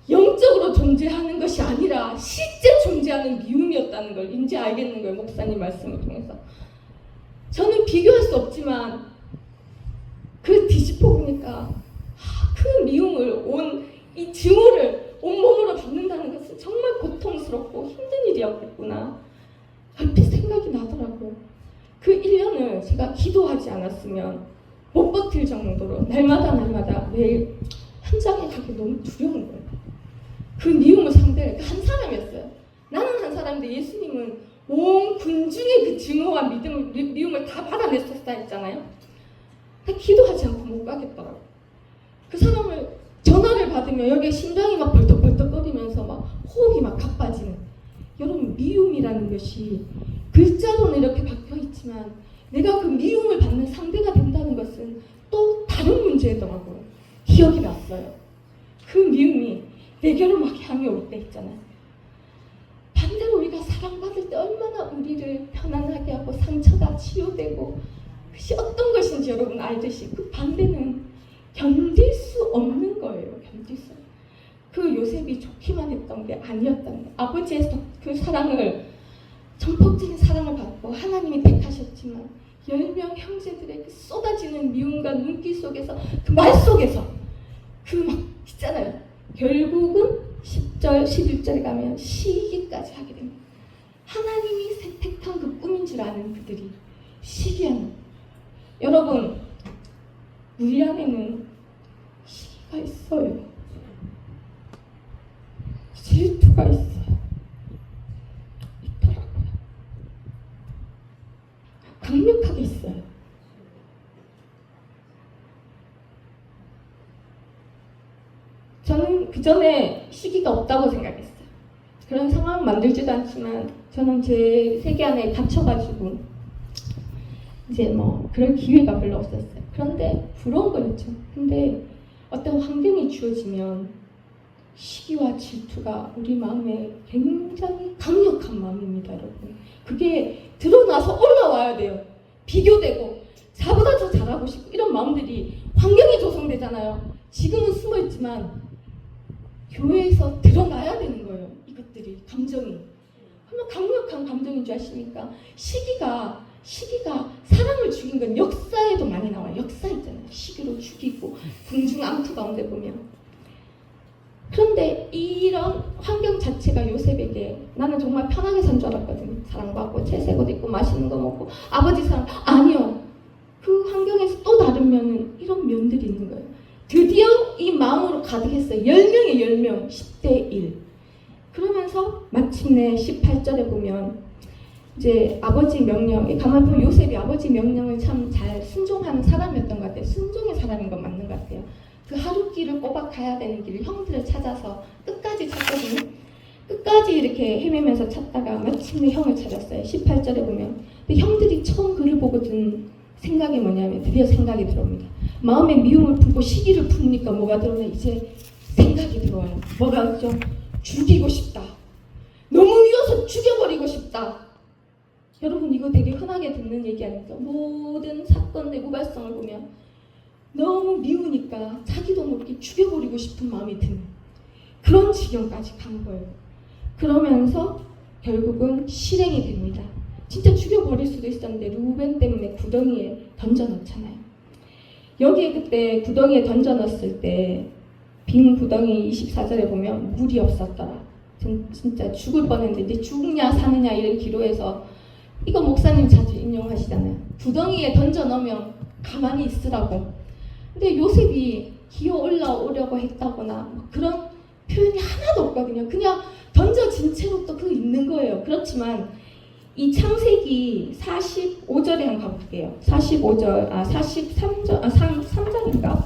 S1: 영적으로 존재하는 것이 아니라 실제 존재하는 미움이었던 비교였다는 걸 이제 알겠는 거예요. 목사님 말씀을 통해서. 저는 비교할 수 없지만 그 뒤집어 보니까 그 미움을 이 증오를 온몸으로 받는다는 것은 정말 고통스럽고 힘든 일이었겠구나. 얼핏 생각이 나더라고요. 그 1년을 제가 기도하지 않았으면 못 버틸 정도로 날마다 매일 현장에 가기 너무 두려운 거예요. 그 미움을 상대할 한 사람이었어요. 나는 한 사람인데 예수님은 온 군중의 그 증오와 미움을 다 받아냈었다 했잖아요. 기도하지 않고 못 가겠더라고요. 그 사람을 전화를 받으면 여기에 심장이 막 벌떡벌떡거리면서 막 호흡이 막 가빠지는. 여러분, 미움이라는 것이 글자로는 이렇게 박혀 있지만 내가 그 미움을 받는 상대가 된다는 것은 또 다른 문제더라고요. 기억이 났어요. 그 미움이 내게로 막 향해 올 때 있잖아요. 반대로 우리가 사랑받을 때 얼마나 우리를 편안하게 하고 상처가 치유되고 그것이 어떤 것인지 여러분 알듯이 그 반대는 견딜 수 없는 거예요. 견딜 수. 그 요셉이 좋기만 했던 게 아니었다는 거예요. 아버지의 그 사랑을, 전폭적인 사랑을 받고 하나님이 택하셨지만 10명 형제들의 그 쏟아지는 미움과 눈길 속에서 그 말 속에서 그 막 있잖아요. 결국은 10절, 11절에 가면 시기까지 하게 됩니다. 하나님이 택한 그 꿈인 줄 아는 그들이 시기하는. 여러분, 우리 안에는 시기가 있어요. 질투가 있어요. 있더라고요. 강력하게 있어요. 저는 그 전에 시기가 없다고 생각했어요. 그런 상황 만들지도 않지만 저는 제 세계 안에 갇혀가지고 이제 뭐 그럴 기회가 별로 없었어요. 그런데 부러운 거였죠. 근데 어떤 환경이 주어지면 시기와 질투가 우리 마음에 굉장히 강력한 마음입니다, 여러분. 그게 드러나서 올라와야 돼요. 비교되고 자보다 더 잘하고 싶고 이런 마음들이 환경이 조성되잖아요. 지금은 숨어있지만 교회에서 드러나야 되는 거예요. 이것들이, 감정이. 얼마나 강력한 감정인 줄 아십니까? 시기가 사람을 죽인 건 역사에도 많이 나와요. 역사 있잖아요. 시기로 죽이고 궁중 암투 가운데 보면. 그런데 이런 환경 자체가 요셉에게, 나는 정말 편하게 산 줄 알았거든요. 사랑받고 채색 옷 입고 맛있는 거 먹고 아버지 사랑. 아니요. 그 환경에서 또 다르면 이런 면들이 있는 거예요. 드디어 이 마음으로 가득했어요. 10명의 10명, 10대 1. 그러면서 마침내 18절에 보면 이제 아버지 명령, 가만히 보면 요셉이 아버지 명령을 참 잘 순종하는 사람이었던 것 같아요. 순종의 사람인 건 맞는 것 같아요. 그 하루길을 꼬박 가야 되는 길을 형들을 찾아서 끝까지 찾거든요. 끝까지 이렇게 헤매면서 찾다가 마침내 형을 찾았어요. 18절에 보면. 근데 형들이 처음 그를 보고 든 생각이 뭐냐면 드디어 생각이 들어옵니다. 마음에 미움을 품고 시기를 품으니까 뭐가 들어오냐, 이제 생각이 들어와요. 뭐가 좀 죽이고 싶다. 너무 미워서 죽여버리고 싶다. 여러분, 이거 되게 흔하게 듣는 얘기 아닙니까? 모든 사건 내구 발성을 보면 너무 미우니까 자기도 모르게 죽여버리고 싶은 마음이 드는 그런 지경까지 간 거예요. 그러면서 결국은 실행이 됩니다. 진짜 죽여버릴 수도 있었는데 루벤 때문에 구덩이에 던져넣잖아요. 여기에 그때 구덩이에 던져넣었을 때 빈 구덩이 24절에 보면 물이 없었더라. 진짜 죽을 뻔했는데 이제 죽냐 사느냐 이런 기로에서, 이거 목사님 자주 인용하시잖아요. 구덩이에 던져넣으면 가만히 있으라고. 근데 요셉이 기어 올라오려고 했다거나 그런 표현이 하나도 없거든요. 그냥 던져진 채로 또 그 있는 거예요. 그렇지만 이 창세기 45절에 한번 가볼게요. 43절, 3장인가?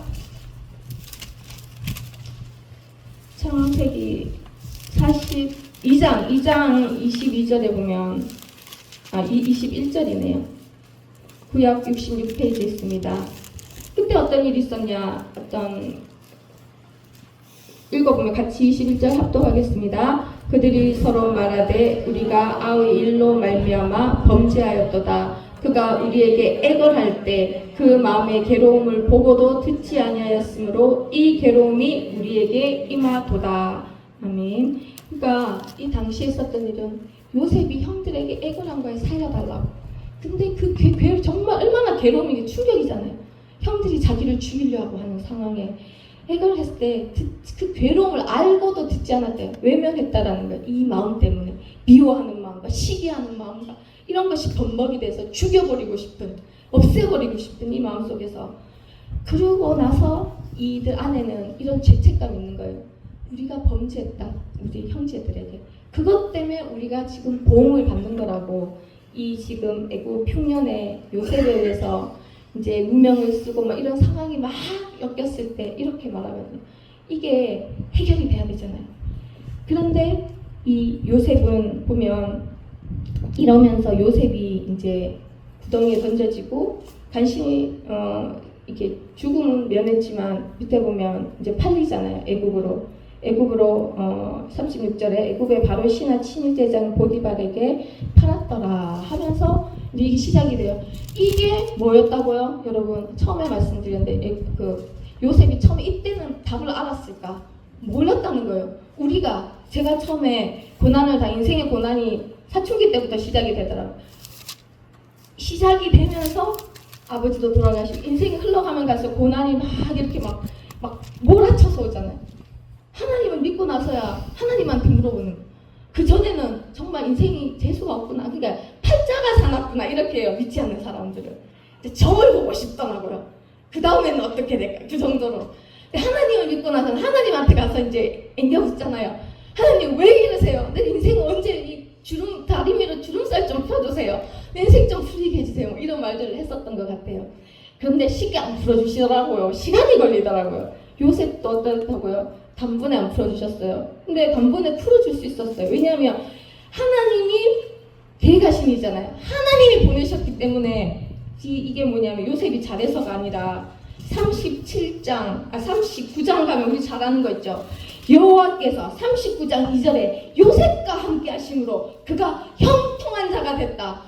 S1: 창세기 2장 22절에 보면 21절이네요. 구약 66페이지에 있습니다. 그때 어떤 일이 있었냐? 읽어보면 같이 21절 합독하겠습니다. 그들이 서로 말하되 우리가 아우의 일로 말미암아 범죄하였도다. 그가 우리에게 애걸할 때 그 마음의 괴로움을 보고도 듣지 아니하였으므로 이 괴로움이 우리에게 임하도다. 아멘. 그러니까 이 당시에 있었던 일은 요셉이 형들에게 애걸한 거에 살려달라고. 근데 정말 얼마나 괴로움이 충격이잖아요. 형들이 자기를 죽이려 하고 하는 상황에 애걸 했을 때 그 괴로움을 알고도 듣지 않았대요. 외면했다라는 거예요. 이 마음 때문에 미워하는 마음과 시기하는 마음과 이런 것이 범벅이 돼서 죽여버리고 싶은, 없애버리고 싶은 이 마음 속에서, 그러고 나서 이들 안에는 이런 죄책감이 있는 거예요. 우리가 범죄했다, 우리 형제들에게. 그것 때문에 우리가 지금 보응을 받는 거라고. 이 지금 애국 흉년의 요셉에 의해서 이제 누명을 쓰고 막 이런 상황이 막 엮였을 때 이렇게 말하거든요. 이게 해결이 돼야 되잖아요. 그런데 이 요셉은 보면 이러면서 요셉이 이제 구덩이에 던져지고 간신히 이게 죽음은 면했지만 밑에 보면 이제 팔리잖아요. 애굽으로 36절에 애굽의 바로 신하 친위대장 보디발에게 팔았더라 하면서 이제 이게 시작이 돼요. 이게 뭐였다고요? 여러분 처음에 말씀드렸는데 요셉이 처음에 이때는 답을 알았을까? 몰랐다는 거예요. 제가 처음에 인생의 고난이 사춘기 때부터 시작이 되더라고요. 시작이 되면서 아버지도 돌아가시고 인생이 흘러가면 갈수록 고난이 막 이렇게 막 몰아쳐서 오잖아요. 하나님을 믿고 나서야 하나님한테 물어보는 거예요. 그 전에는 정말 인생이 재수가 없구나, 그러니까 팔자가 사납구나 이렇게 해요. 믿지 않는 사람들은. 점을 보고 싶더라고요. 그 다음에는 어떻게 될까, 그 정도로. 하나님을 믿고 나서는 하나님한테 가서 이제 앵겨붙잖아요. 하나님 왜 이러세요? 내 인생 언제 이 다리 위로 주름살 좀 펴주세요. 내 인생 좀 풀리게 해주세요. 뭐 이런 말들을 했었던 것 같아요. 그런데 쉽게 안 풀어주시더라고요. 시간이 걸리더라고요. 요셉도 어떻다고요? 단번에 안 풀어주셨어요. 근데 단번에 풀어줄 수 있었어요. 왜냐하면 하나님이 계획하신이잖아요. 하나님이 보내셨기 때문에. 이게 뭐냐면 요셉이 잘해서가 아니라 39장 가면 우리 잘 아는 거 있죠. 여호와께서 39장 2절에 요셉과 함께 하심으로 그가 형통한 자가 됐다.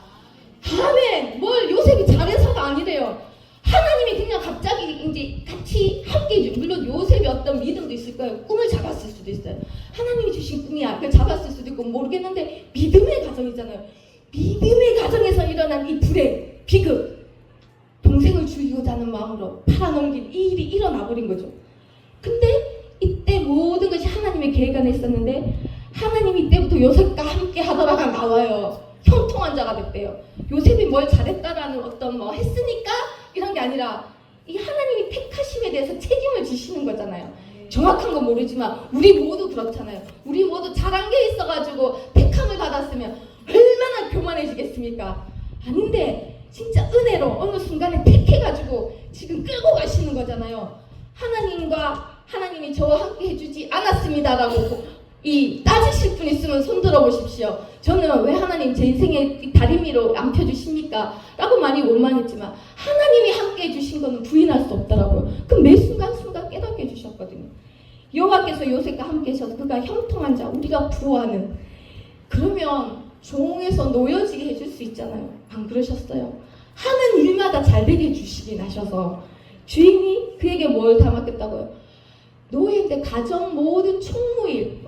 S1: 아멘. 뭘 요셉이 잘해서가 아니래요. 하나님이 그냥 갑자기 이제 같이 함께 해줘. 물론 요셉이 어떤 믿음도 있을 거예요. 꿈을 잡았을 수도 있어요. 하나님이 주신 꿈이야. 그걸 잡았을 수도 있고 모르겠는데 믿음의 가정이잖아요. 믿음의 가정에서 일어난 이 불행, 비극, 동생을 죽이고자 하는 마음으로 팔아넘긴 이 일이 일어나 버린 거죠. 근데 이때 모든 것이 하나님의 계획 안에 있었는데 하나님이 이때부터 요셉과 함께 하더라가 나와요. 형통한 자가 됐대요. 요셉이 뭘 잘했다라는 어떤 했으니까 이런 게 아니라 이 하나님이 택하심에 대해서 책임을 지시는 거잖아요. 정확한 건 모르지만 우리 모두 그렇잖아요. 우리 모두 잘한 게 있어가지고 택함을 받았으면 얼마나 교만해지겠습니까? 아닌데 진짜 은혜로 어느 순간에 택해가지고 지금 끌고 가시는 거잖아요. 하나님이 저와 함께 해주지 않았습니다라고 따지실 분 있으면 손 들어 보십시오. 저는 왜 하나님 제 인생의 다리 위로 안 펴주십니까? 라고 많이 원망했지만 하나님이 함께 해주신 거는 부인할 수 없더라고요. 그럼 매 순간순간 깨닫게 해주셨거든요. 여호와께서 요셉과 함께 하셔서 그가 형통한 자, 우리가 부러워하는. 그러면 종에서 놓여지게 해줄 수 있잖아요. 안 그러셨어요? 하는 일마다 잘되게 해주시긴 하셔서 주인이 그에게 뭘 다 맡겼다고요? 노예인데 가정 모든 총무일,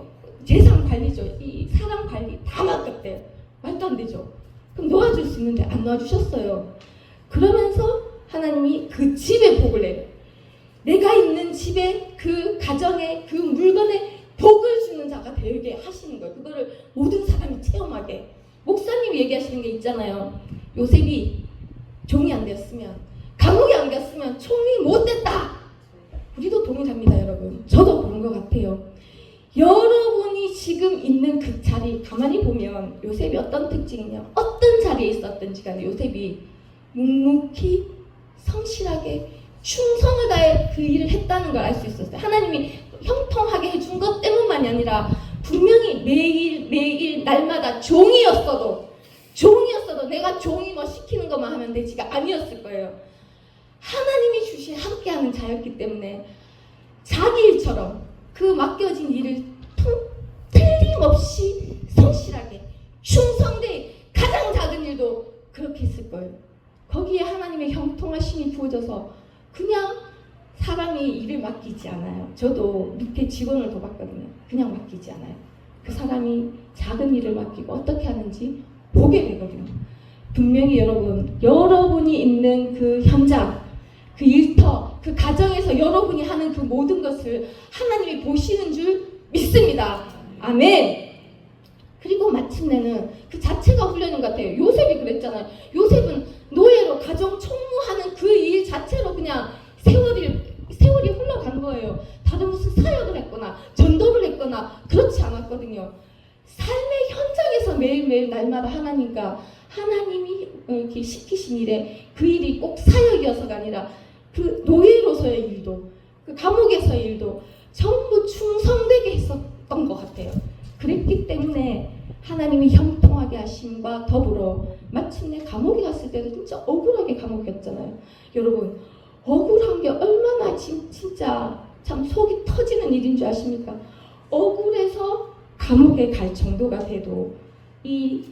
S1: 재산 관리죠. 이 사람 관리 다 맡겼대요. 말도 안 되죠. 그럼 놓아줄 수 있는데 안 놓아주셨어요. 그러면서 하나님이 그 집에 복을 내요. 내가 있는 집에 그 가정에 그 물건에 복을 주는 자가 되게 하시는 거예요. 그거를 모든 사람이 체험하게. 목사님이 얘기하시는 게 있잖아요. 요셉이 종이 안 됐으면, 감옥에 안 갔으면 총이 못 됐다. 우리도 동의합니다, 여러분. 저도 그런 것 같아요. 여러분이 지금 있는 그 자리 가만히 보면 요셉이 어떤 특징이냐, 어떤 자리에 있었든지 간에 요셉이 묵묵히 성실하게 충성을 다해 그 일을 했다는 걸 알 수 있었어요. 하나님이 형통하게 해준 것 때문만이 아니라 분명히 매일 날마다 종이었어도 내가 종이 시키는 것만 하면 되지가 아니었을 거예요. 하나님이 주신 함께하는 자였기 때문에 자기 일처럼 그 맡겨진 일을 틀림없이 성실하게 충성되게 가장 작은 일도 그렇게 했을 거예요. 거기에 하나님의 형통하심이 부어져서 그냥 사람이 일을 맡기지 않아요. 저도 밑에 직원을 더 봤거든요. 그냥 맡기지 않아요. 그 사람이 작은 일을 맡기고 어떻게 하는지 보게 되거든요. 분명히 여러분이 있는 그 현장, 그 일터, 그 가정에서 여러분이 하는 그 모든 것을 하나님이 보시는 줄 믿습니다. 아멘. 그리고 마침내는 그 자체가 훈련인 것 같아요. 요셉이 그랬잖아요. 요셉은 노예로 가정 총무하는 그 일 자체로 그냥 세월이 흘러간 거예요. 다른 무슨 사역을 했거나 전도를 했거나 그렇지 않았거든요. 삶의 현장에서 매일매일 날마다 하나님이 이렇게 시키신 일에 그 일이 꼭 사역이어서가 아니라 그 노예로서의 일도, 그 감옥에서의 일도 전부 충성되게 했었던 것 같아요. 그랬기 때문에 하나님이 형통하게 하심과 더불어 마침내 감옥에 갔을 때도 진짜 억울하게 감옥에 갔잖아요. 여러분, 억울한 게 얼마나 진짜 참 속이 터지는 일인 줄 아십니까? 억울해서 감옥에 갈 정도가 돼도 이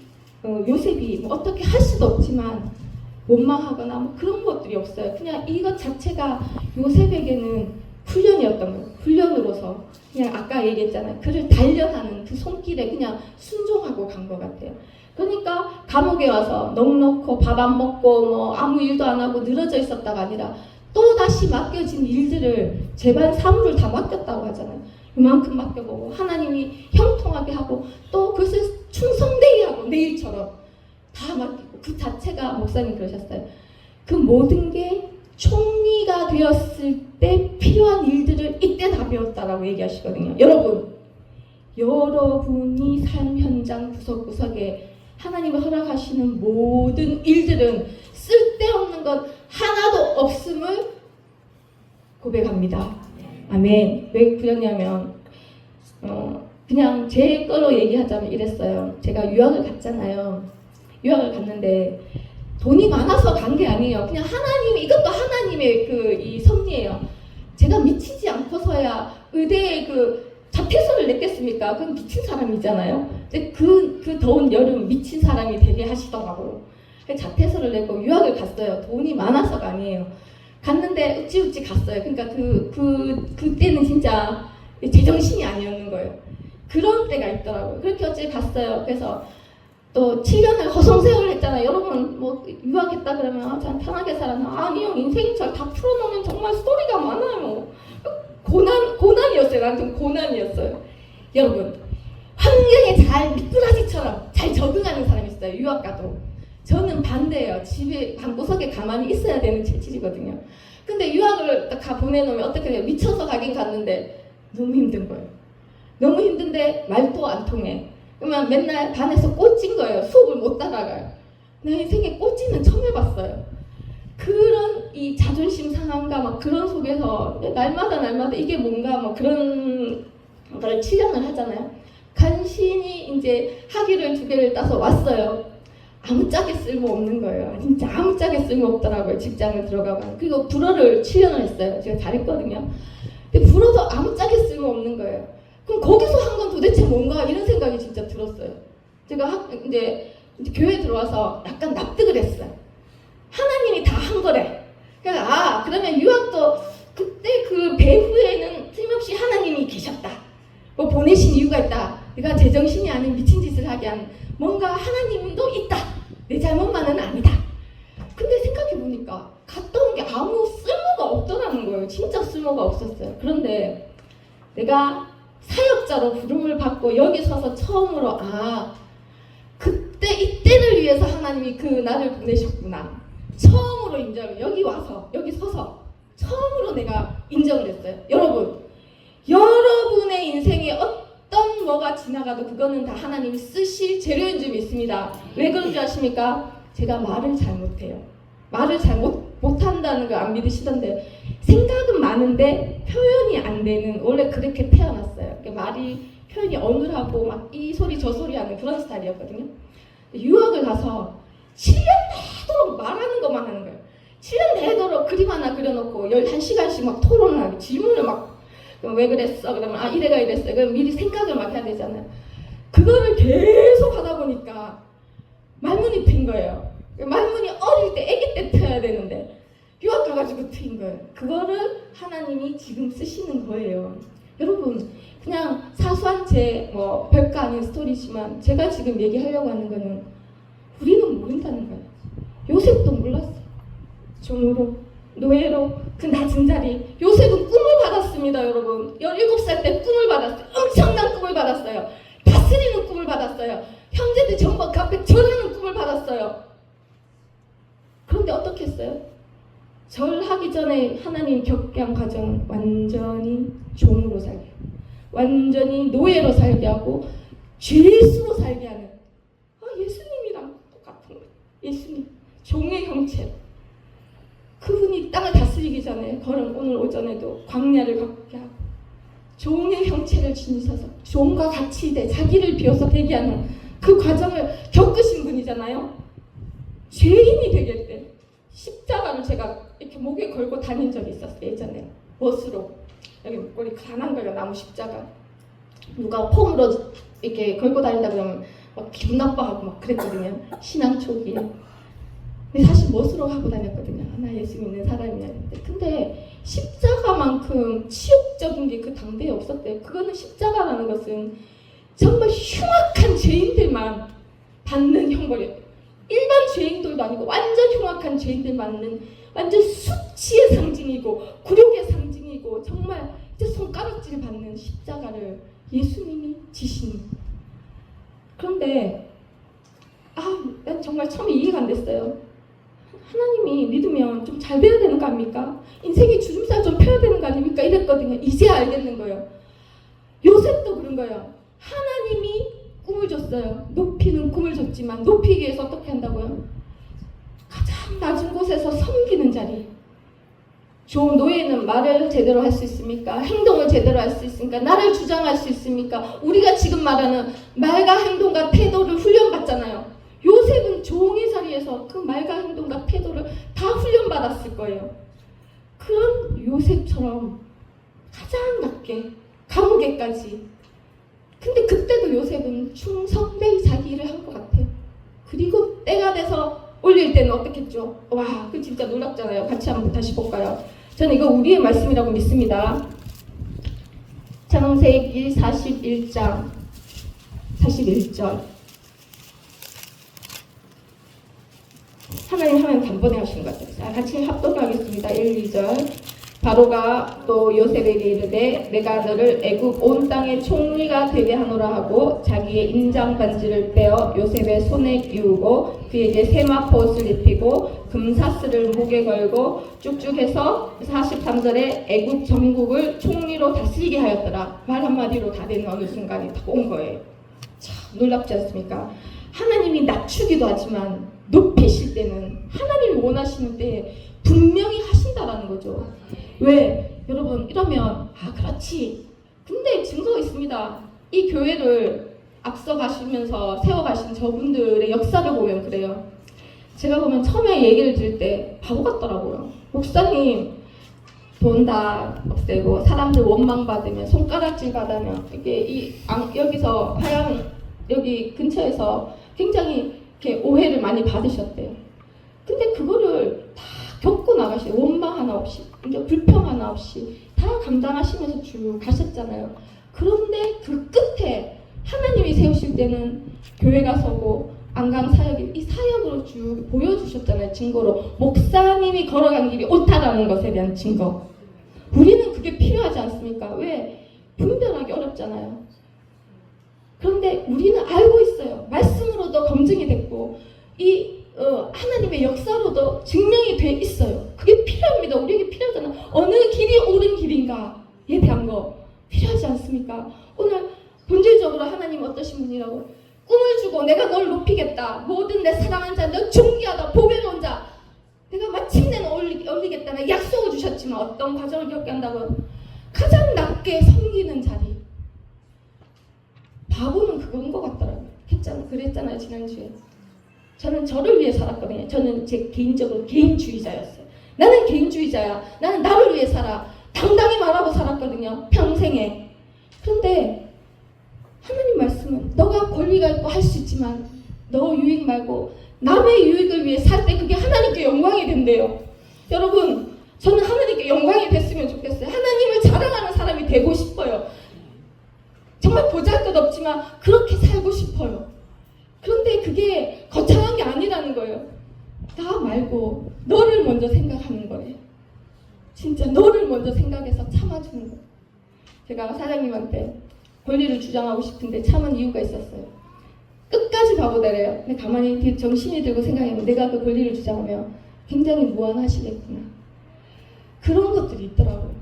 S1: 요셉이 뭐 어떻게 할 수도 없지만 원망하거나 뭐 그런 것들이 없어요. 그냥 이것 자체가 요셉에게는 훈련이었던 거예요. 훈련으로서 그냥 아까 얘기했잖아요. 그를 단련하는 그 손길에 그냥 순종하고 간 것 같아요. 그러니까 감옥에 와서 넉넉고 밥 안 먹고 뭐 아무 일도 안 하고 늘어져 있었다가 아니라 또 다시 맡겨진 일들을 제발 사물을 다 맡겼다고 하잖아요. 이만큼 맡겨보고 하나님이 형통하게 하고 또 그것을 충성되게 하고 내일처럼 다 맡기고 그 자체가 목사님 그러셨어요. 그 모든 게 총리가 되었을 때 필요한 일들을 이때 다 배웠다라고 얘기하시거든요. 여러분이 삶 현장 구석구석에 하나님이 허락하시는 모든 일들은 쓸데없는 것 하나도 없음을 고백합니다. 아멘. 왜 그러냐면 그냥 제 걸로 얘기하자면 이랬어요. 제가 유학을 갔잖아요. 유학을 갔는데 돈이 많아서 간 게 아니에요. 그냥 이것도 하나님의 이 섭리예요. 제가 미치지 않고서야 의대에 자퇴서를 냈겠습니까? 그건 미친 사람이잖아요. 근데 그 더운 여름 미친 사람이 되게 하시더라고요. 자퇴서를 내고 유학을 갔어요. 돈이 많아서가 아니에요. 갔는데 어찌어찌 갔어요. 그러니까 그때는 진짜 제정신이 아니었는 거예요. 그런 때가 있더라고요. 그렇게 어찌 갔어요. 그래서 또 7년을 허송세월을 했잖아요. 여러분 뭐 유학했다 그러면 참 편하게 살았나? 아니요. 인생처럼 다 풀어놓으면 정말 스토리가 많아요. 고난이었어요. 나한테는 고난이었어요. 여러분 환경에 잘 미꾸라지처럼 잘 적응하는 사람이 있어요. 유학 가도. 저는 반대예요. 집에 방구석에 가만히 있어야 되는 체질이거든요. 근데 유학을 딱 보내놓으면 어떻게 돼요? 미쳐서 가긴 갔는데 너무 힘든 거예요. 너무 힘든데 말도 안 통해. 그러면 맨날 반에서 꽂힌 거예요. 수업을 못 따라가요. 내 인생에 꽂히는 처음 해봤어요. 그런 이 자존심 상함과 막 그런 속에서 날마다 이게 뭔가 뭐 그런 걸 7년을 하잖아요. 간신히 이제 학위를 2개를 따서 왔어요. 아무짝에 쓸모없는 거예요. 진짜 아무짝에 쓸모없더라고요. 직장을 들어가면. 그리고 불어를 7년을 했어요. 제가 잘했거든요. 근데 불어도 아무짝에 쓸모없는 거예요. 그럼 거기서 한 건 도대체 뭔가 이런 생각이 진짜 들었어요. 제가 이제 교회에 들어와서 약간 납득을 했어요. 하나님이 다 한 거래. 그러니까 그러면 유학도 그때 그 배후에는 틀림없이 하나님이 계셨다. 뭐 보내신 이유가 있다. 내가 제정신이 아닌 미친 짓을 하게 한 뭔가 하나님도 있다. 내 잘못만은 아니다. 근데 생각해보니까 갔다 온 게 아무 쓸모가 없더라는 거예요. 진짜 쓸모가 없었어요. 그런데 내가 사역자로 부름을 받고 여기 서서 처음으로 그때 이때를 위해서 하나님이 나를 보내셨구나. 처음으로 인정을 여기 서서 처음으로 내가 인정을 했어요. 여러분의 인생에 어떤 뭐가 지나가도 그거는 다 하나님이 쓰실 재료인 줄 믿습니다. 왜 그런 줄 아십니까? 제가 말을 잘못해요. 말을 못한다는 걸 안 믿으시던데 생각은 많은데 표현이 안 되는 원래 그렇게 태어났어요. 표현이 어눌하고 막 이 소리 저 소리 하는 그런 스타일이었거든요. 유학을 가서 7년 내도록 말하는 것만 하는 거예요. 7년 내도록 그림 하나 그려놓고 11시간씩 막 토론을 하고 질문을 왜 그랬어? 그러면 이래가 이랬어요. 그럼 미리 생각을 막 해야 되잖아요. 그거를 계속 하다 보니까 말문이 트인 거예요. 말문이 어릴 때 아기 때 트여야 되는데 유학 가가지고 트인 거예요. 그거를 하나님이 지금 쓰시는 거예요. 여러분 그냥 사소한 제 뭐 별거 아닌 스토리지만 제가 지금 얘기하려고 하는 거는 우리는 모른다는 거예요. 요셉도 몰랐어요. 종으로, 노예로 그 낮은 자리. 요셉은 꿈을 받았습니다, 여러분. 17살 때 꿈을 받았어요. 엄청난 꿈을 받았어요. 다스리는 꿈을 받았어요. 형제들 전부 앞에 절하는 꿈을 받았어요. 그런데 어떻게 했어요? 절하기 전에 하나님 겪게 한 과정은 완전히 종으로 살게 하고, 완전히 노예로 살게 하고, 죄수로 살게 하는, 예수님이랑 똑같은 거예요. 예수님 종의 형체. 그분이 땅을 다스리기 전에 걸은 오늘 오전에도 광야를 걷게 하고 종의 형체를 지니셔서 종과 같이 자기를 비워서 되게 하는 그 과정을 겪으신 분이잖아요. 죄인이 되게 때 십자가를 제가 이렇게 목에 걸고 다닌 적이 있었어요. 예전에 멋으로 여기 목걸이 가난 거예요. 나무 십자가. 누가 폼으로 이렇게 걸고 다닌다 그러면 막 기분 나빠하고 막 그랬거든요. 신앙 초기에. 근데 사실 멋으로 하고 다녔거든요. 나 예수 믿는 사람이야. 근데 십자가만큼 치욕적인 게 그 당대에 없었대요. 그거는 십자가라는 것은 정말 흉악한 죄인들만 받는 형벌이에요. 일반 죄인들도 아니고 완전 흉악한 죄인들 받는 완전 수치의 상징이고 굴욕의 상징이고 정말 이제 손가락질 받는 십자가를 예수님이 지신. 그런데 난 정말 처음에 이해가 안 됐어요. 하나님이 믿으면 좀 잘 돼야 되는 거 아닙니까? 인생의 주름살 좀 펴야 되는 거 아닙니까? 이랬거든요. 이제 알겠는 거예요. 요셉도 그런 거예요. 하나님이 꿈을 줬어요. 높이는 꿈을 줬지만 높이기 위해서 어떻게 한다고요? 가장 낮은 곳에서 섬기는 자리. 좋은 노예는 말을 제대로 할 수 있습니까? 행동을 제대로 할 수 있습니까? 나를 주장할 수 있습니까? 우리가 지금 말하는 말과 행동과 태도를 훈련받잖아요. 요셉은 종의 자리에서 그 말과 행동과 태도를 다 훈련받았을 거예요. 그런 요셉처럼 가장 낮게 감옥에까지. 근데 그때도 요셉은 충성되이 자기 일을 한 것 같아요. 그리고 때가 돼서 올릴 때는 어떻게 했죠? 와, 그 진짜 놀랍잖아요. 같이 한번 다시 볼까요? 저는 이거 우리의 말씀이라고 믿습니다. 창세기 41장 41절. 하나님 하면 단번에 하시는 것 같아요. 자, 같이 합독하겠습니다. 1, 2절. 바로가 또 요셉에게 이르되 내가 너를 애굽 온 땅의 총리가 되게 하노라 하고 자기의 인장 반지를 빼어 요셉의 손에 끼우고 그에게 세마포옷을 입히고 금사슬을 목에 걸고 쭉쭉해서 43절에 애굽 전국을 총리로 다스리게 하였더라. 말 한마디로 다 되는 어느 순간이 딱 온 거예요. 참 놀랍지 않습니까? 하나님이 낮추기도 하지만 높이실 때는 하나님이 원하시는 때에 분명히 하신다라는 거죠. 왜? 여러분 이러면 그렇지. 근데 증거가 있습니다. 이 교회를 앞서 가시면서 세워가신 저분들의 역사를 보면 그래요. 제가 보면 처음에 얘기를 들을 때 바보 같더라고요. 목사님 돈 다 없애고 사람들 원망받으면 손가락질 받으면 이게 여기서 하양 여기 근처에서 굉장히 이렇게 오해를 많이 받으셨대요. 근데 그거를 다 겪고 나가시고 원망 하나 없이 이제 불평 하나 없이 다 감당하시면서 쭉 가셨잖아요. 그런데 그 끝에 하나님이 세우실 때는 교회가 서고 안강 사역이 이 사역으로 쭉 보여주셨잖아요. 증거로 목사님이 걸어간 길이 옳다라는 것에 대한 증거. 우리는 그게 필요하지 않습니까? 왜? 분별하기 어렵잖아요. 그런데 우리는 알고 있어요. 말씀으로도 검증이 됐고 하나님의 역사로도 증명이 돼 있어요. 그게 필요합니다. 우리에게 필요하잖아. 어느 길이 옳은 길인가에 대한 거 필요하지 않습니까? 오늘 본질적으로 하나님 어떠신 분이라고? 꿈을 주고 내가 널 높이겠다. 모든 내 사랑하는 자, 너 존귀하다. 보배로운 자. 내가 마침내는 올리겠다는 약속을 주셨지만 어떤 과정을 겪게 한다고요? 가장 낮게 섬기는 자리. 바보는 그건 것 같더라고요. 그랬잖아요. 지난주에. 저는 저를 위해 살았거든요. 저는 제 개인적으로 개인주의자였어요. 나는 개인주의자야. 나는 나를 위해 살아. 당당히 말하고 살았거든요. 평생에. 그런데 하나님 말씀은 너가 권리가 있고 할 수 있지만 너 유익 말고 남의 유익을 위해 살 때 그게 하나님께 영광이 된대요. 여러분 저는 하나님께 영광이 됐으면 좋겠어요. 하나님을 자랑하는 사람이 되고 싶어요. 정말 보잘것없지만 그렇게 살고 싶어요. 그런데 그게 거창한 게 아니라는 거예요. 나 말고 너를 먼저 생각하는 거예요. 진짜 너를 먼저 생각해서 참아주는 거예요. 제가 사장님한테 권리를 주장하고 싶은데 참은 이유가 있었어요. 끝까지 바보다래요. 근데 가만히 정신이 들고 생각했는데 내가 그 권리를 주장하면 굉장히 무안하시겠구나. 그런 것들이 있더라고요.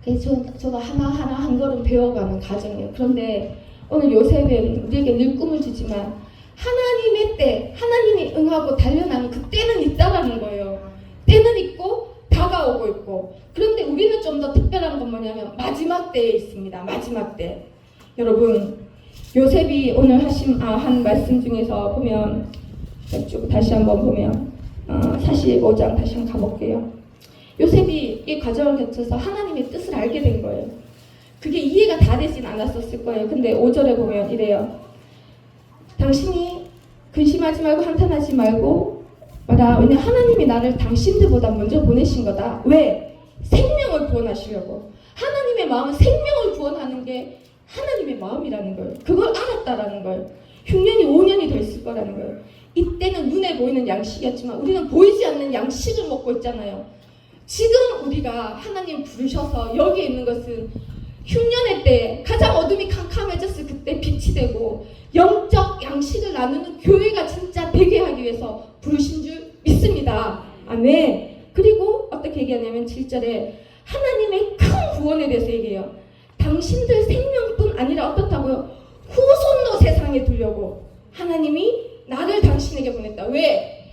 S1: 그래서 저도 하나하나 한 걸음 배워가는 과정이에요. 그런데 오늘 요셉은 우리에게 늘 꿈을 주지만 하나님의 때, 하나님이 응하고 달려나는 그 때는 있다라는 거예요. 때는 있고 다가오고 있고. 그런데 우리는 좀 더 특별한 건 뭐냐면 마지막 때에 있습니다. 마지막 때. 여러분, 요셉이 오늘 한 말씀 중에서 보면 쭉 다시 한번 보면 45장 다시 한번 가볼게요. 요셉이 이 과정을 거쳐서 하나님의 뜻을 알게 된 거예요. 그게 이해가 다 되진 않았었을 거예요. 근데 5절에 보면 이래요. 당신이 근심하지 말고 한탄하지 말고 마라. 왜냐하면 하나님이 나를 당신들보다 먼저 보내신 거다. 왜? 생명을 구원하시려고. 하나님의 마음은 생명을 구원하는 게 하나님의 마음이라는 거예요. 그걸 알았다라는 거예요. 흉년이 5년이 더 있을 거라는 거예요. 이때는 눈에 보이는 양식이었지만 우리는 보이지 않는 양식을 먹고 있잖아요. 지금 우리가 하나님 부르셔서 여기 있는 것은 흉년의 때 가장 어둠이 캄캄해졌을 그때 빛이 되고 영적 양식을 나누는 교회가 진짜 되게 하기 위해서 부르신 줄 믿습니다. 아멘. 그리고 어떻게 얘기하냐면 7절에 하나님의 큰 구원에 대해서 얘기해요. 당신들 생명뿐 아니라 어떻다고요? 후손도 세상에 두려고 하나님이 나를 당신에게 보냈다. 왜?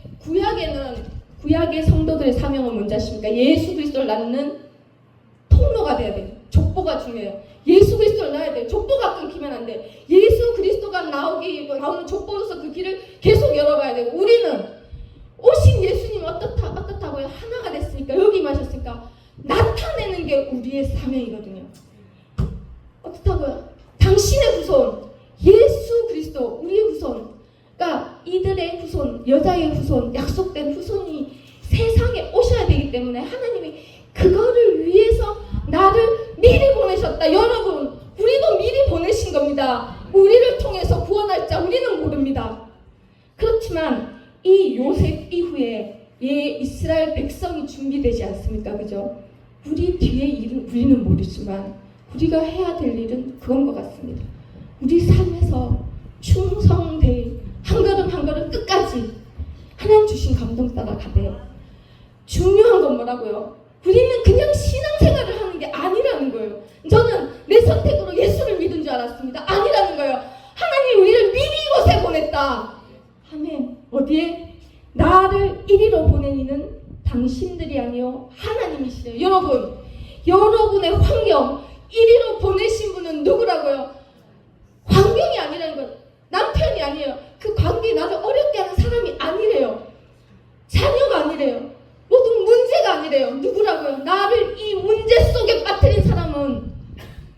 S1: 구약의 성도들의 사명은 뭔지 아십니까? 예수 그리스도를 낳는 통로가 돼야 돼요. 족보가 중요해요. 예수 그리스도를 낳아야 돼요. 족보가 끊기면 안 돼. 예수 그리스도가 나오는 족보로서 그 길을 계속 열어가야 되고 우리는 오신 예수님 어떻다고요? 하나가 됐으니까 여기 임하셨으니까 나타내는 게 우리의 사명이거든요. 어떻다고요? 당신의 후손, 예수 그리스도, 우리의 후손, 그러니까 이들의 후손, 여자의 후손, 약속된 후손이 세상에 오셔야 되기 때문에 하나님이 그거를 위해서 나를 미리 보내셨다. 여러분, 우리도 미리 보내신 겁니다. 우리를 통해서 구원할 자 우리는 모릅니다. 그렇지만 이 요셉 이후에 이스라엘 백성이 준비되지 않습니까? 그죠? 우리 뒤에 일은 우리는 모르지만 우리가 해야 될 일은 그건 것 같습니다. 우리 삶에서 충성되이 한 걸음 한 걸음 끝까지 하나님 주신 감동 따라 가대요. 중요한 건 뭐라고요? 우리는 그냥 신앙생활을 하는 게 아니라는 거예요. 저는 내 선택으로 예수를 믿은 줄 알았습니다. 아니라는 거예요. 하나님이 우리를 미리 이곳에 보냈다. 아멘. 어디에? 나를 이리로 보낸 이는 당신들이 아니요 하나님이시래요. 여러분, 여러분의 환경 이리로 보내신 분은 누구라고요? 환경이 아니라는 거예요. 남편이 아니에요. 그 관계 나를 어렵게 하는 사람이 아니래요. 자녀가 아니래요. 모든 문제가 아니래요. 누구라고요? 나를 이 문제 속에 빠뜨린 사람은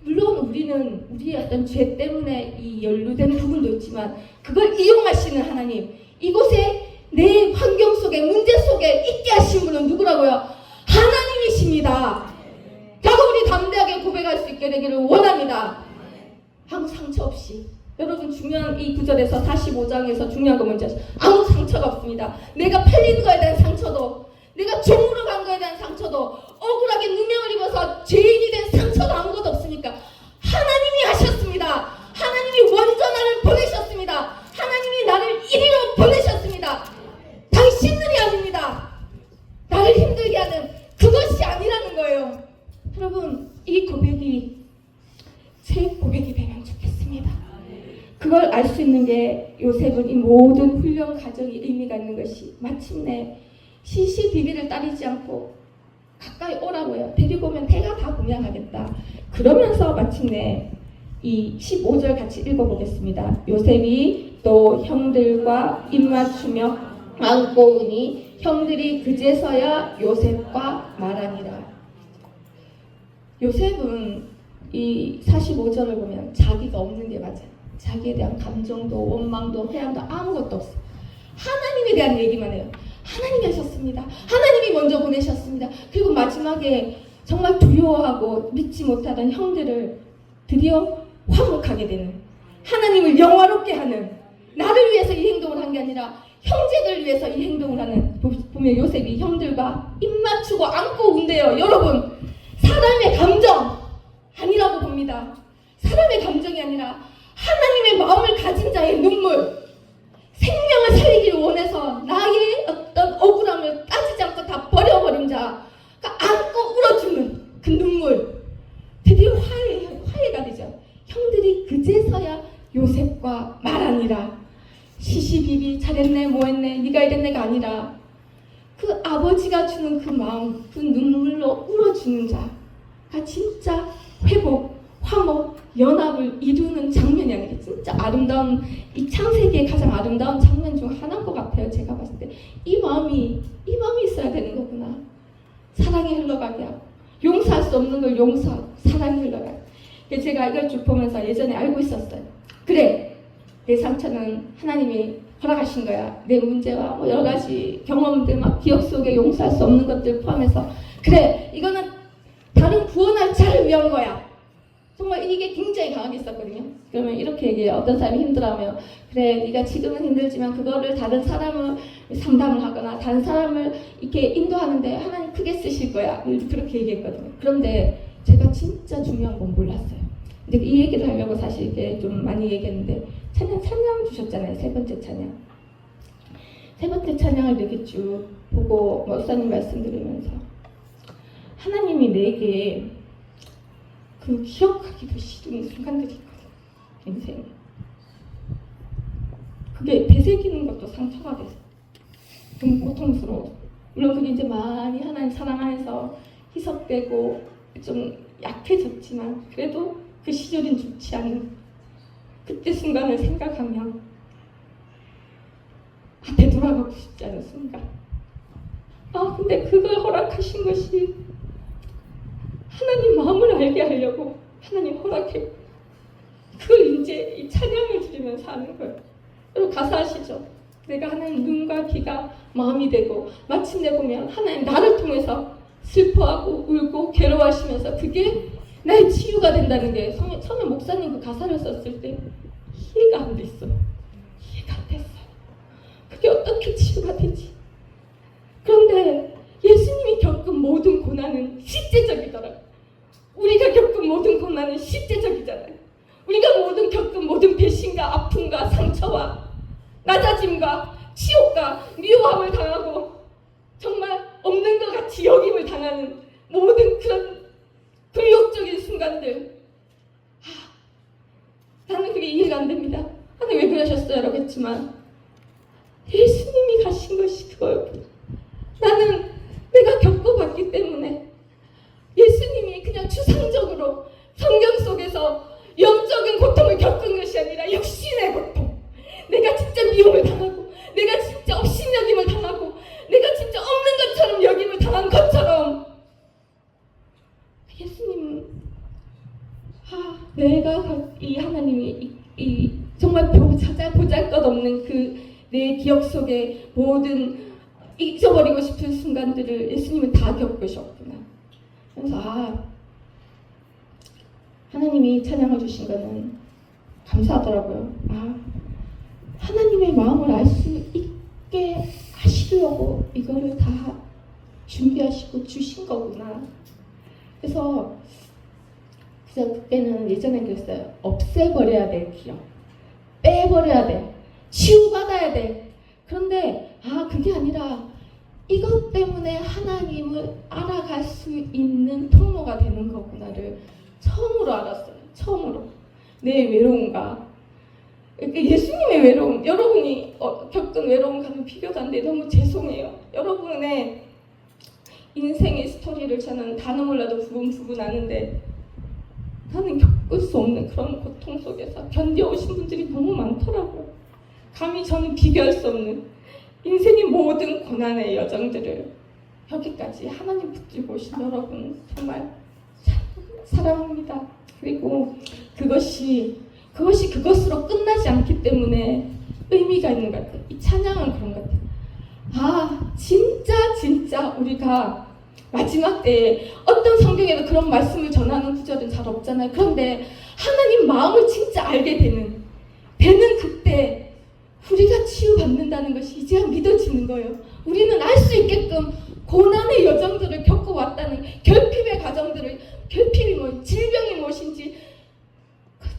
S1: 물론 우리는 우리의 어떤 죄 때문에 이 연루된 부분도 있지만 그걸 이용하시는 하나님, 이곳에 내 환경 속에 문제 속에 있게 하신 분은 누구라고요? 하나님이십니다. 자고 우리 담대하게 고백할 수 있게 되기를 원합니다. 아무 상처 없이. 여러분, 중요한 이 구절에서 45장에서 중요한 건 뭔지 아시죠? 아무 상처가 없습니다. 내가 팔린 거에 대한 상처도, 내가 종으로 간 거에 대한 상처도, 억울하게 누명을 입어서 죄인이 된 상처도 아무것도 없으니까 하나님이 하셨습니다. 하나님이 먼저 나를 보내셨습니다. 하나님이 나를 이리로 보내셨습니다. 당신들이 아닙니다. 나를 힘들게 하는 그것이 아니라는 거예요. 여러분, 이 고백이 제 고백이 되면 좋겠습니다. 그걸 알 수 있는 게 요셉은 이 모든 훈련 과정이 의미가 있는 것이 마침내 CCTV를 따르지 않고 가까이 오라고요. 데리고 오면 내가 다 공양하겠다. 그러면서 마침내 이 15절 같이 읽어보겠습니다. 요셉이 또 형들과 입맞추며 안고 오니 형들이 그제서야 요셉과 말하니라. 요셉은 이 45절을 보면 자기가 없는 게 맞아요. 자기에 대한 감정도 원망도 회한도 아무것도 없어요. 하나님에 대한 얘기만 해요. 하나님이 하셨습니다. 하나님이 먼저 보내셨습니다. 그리고 마지막에 정말 두려워하고 믿지 못하던 형들을 드디어 화목하게 되는, 하나님을 영화롭게 하는, 나를 위해서 이 행동을 한 게 아니라 형제들 위해서 이 행동을 하는. 보면 요셉이 형들과 입 맞추고 안고 운대요. 여러분, 사람의 감정 아니라고 봅니다. 사람의 감정이 아니라 하나님의 마음을 가진 자의 눈물. 생명을 살리기를 원해서 나의 어떤 억울함을 따지지 않고 다 버려버린 자, 그러니까 안고 울어주는 그 눈물. 드디어 화해가 되죠. 형들이 그제서야 요셉과 말하니라. 시시비비 잘했네 뭐했네 네가 이랬네가 아니라 그 아버지가 주는 그 마음, 그 눈물로 울어주는 자가 진짜 회복, 화목, 연합을 이루는 장면이 아니라 진짜 아름다운, 이 창세기의 가장 아름다운 장면 중 하나인 것 같아요. 제가 봤을 때 이 마음이 있어야 되는 거구나. 사랑이 흘러가게 하고, 용서할 수 없는 걸 용서하고 사랑이 흘러가게. 제가 이걸 쭉 보면서 예전에 알고 있었어요. 그래, 내 상처는 하나님이 허락하신 거야. 내 문제와 뭐 여러 가지 경험들, 막 기억 속에 용서할 수 없는 것들 포함해서, 그래, 이거는 다른 구원할 자를 위한 거야. 정말 이게 굉장히 강하게 있었거든요. 그러면 이렇게 얘기해요. 어떤 사람이 힘들어하면, 그래, 네가 지금은 힘들지만 그거를 다른 사람을 상담을 하거나 다른 사람을 이렇게 인도하는데 하나님 크게 쓰실 거야. 그렇게 얘기했거든요. 그런데 제가 진짜 중요한 건 몰랐어요. 근데 이 얘기를 하려고 사실 이게 좀 많이 얘기했는데, 찬양 주셨잖아요. 세 번째 찬양. 세 번째 찬양을 이렇게 쭉 보고 목사님 말씀 들으면서 하나님이 내게 그 기억하기도 싫은 순간들이 있거든요. 인생에. 그게 되새기는 것도 상처가 돼서 좀 고통스러워. 물론 그게 이제 많이 하나님 사랑 안에서 희석되고 좀 약해졌지만 그래도 그 시절은 좋지 않은 그때 순간을 생각하면 앞에 돌아가고 싶지 않은 순간. 근데 그걸 허락하신 것이 하나님 마음을 알게 하려고 하나님 허락해. 그걸 이제 이 찬양을 들으면서 하는 거예요. 여러분 가사 아시죠? 내가 하나님 눈과 귀가 마음이 되고, 마침내 보면 하나님 나를 통해서 슬퍼하고 울고 괴로워하시면서 그게 나의 치유가 된다는 게 처음에 목사님 그 가사를 썼을 때 이해가 안 됐어. 이해가 안 됐어. 그게 어떻게 치유가 되지? 그런데 예수님이 겪은 모든 고난은 실제적이더라고요. 우리가 겪은 모든 고난은 실제적이잖아요. 우리가 겪은 모든 배신과 아픔과 상처와 낮아짐과 치욕과 미워함을 당하고 정말 없는 것 같이 여김을 당하는 모든 그런 굴욕적인 순간들. 나는 그게 이해가 안 됩니다. 하나님 왜 그러셨어요? 라고 했지만 예수님이 가신 것이 그거였구나. 나는 내가 겪어봤기 때문에 예수님이 그냥 추상적으로 성경 속에서 영적인 고통을 겪은 것이 아니라 육신의 고통, 내가 진짜 미움을 당하고 내가 진짜 업신여김을 당하고 내가 진짜 없는 것처럼 여김을 당한 것처럼 예수님은 내가 이 하나님이 이 정말 보잘것없는 그 내 기억 속에 모든 잊어버리고 싶은 순간들을 예수님은 다 겪으셨구나. 그래서 하나님이 찬양을 주신 거는 감사하더라고요. 하나님의 마음을 알 수 있게 하시려고 이거를 다 준비하시고 주신 거구나. 그래서 그때는 예전에 그랬어요. 없애버려야 될 기억, 빼버려야 돼, 치유받아야 돼. 그런데 그게 아니라 이것 때문에 하나님을 알아갈 수 있는 통로가 되는 거구나를 처음으로 알았어요. 처음으로. 내 외로움과 예수님의 외로움, 여러분이 겪은 외로움과는 비교도 안 돼. 너무 죄송해요. 여러분의 인생의 스토리를 저는 단어 몰라도 부분 아는데 나는 겪을 수 없는 그런 고통 속에서 견뎌오신 분들이 너무 많더라고요. 감히 저는 비교할 수 없는 인생의 모든 고난의 여정들을 여기까지 하나님 붙들고 오신 여러분 정말 사랑합니다. 그리고 그것이 그것으로 끝나지 않기 때문에 의미가 있는 것 같아요. 이 찬양은 그런 것 같아요. 진짜 우리가 마지막 때에 어떤 성경에도 그런 말씀을 전하는 구절은 잘 없잖아요. 그런데 하나님 마음을 진짜 알게 되는 그때 우리가 치유받는다는 것이 이제야 믿어지는 거예요. 우리는 알 수 있게끔 고난의 여정들을 겪어왔다는, 결핍의 과정들을, 결핍이 뭐 질병이 무엇인지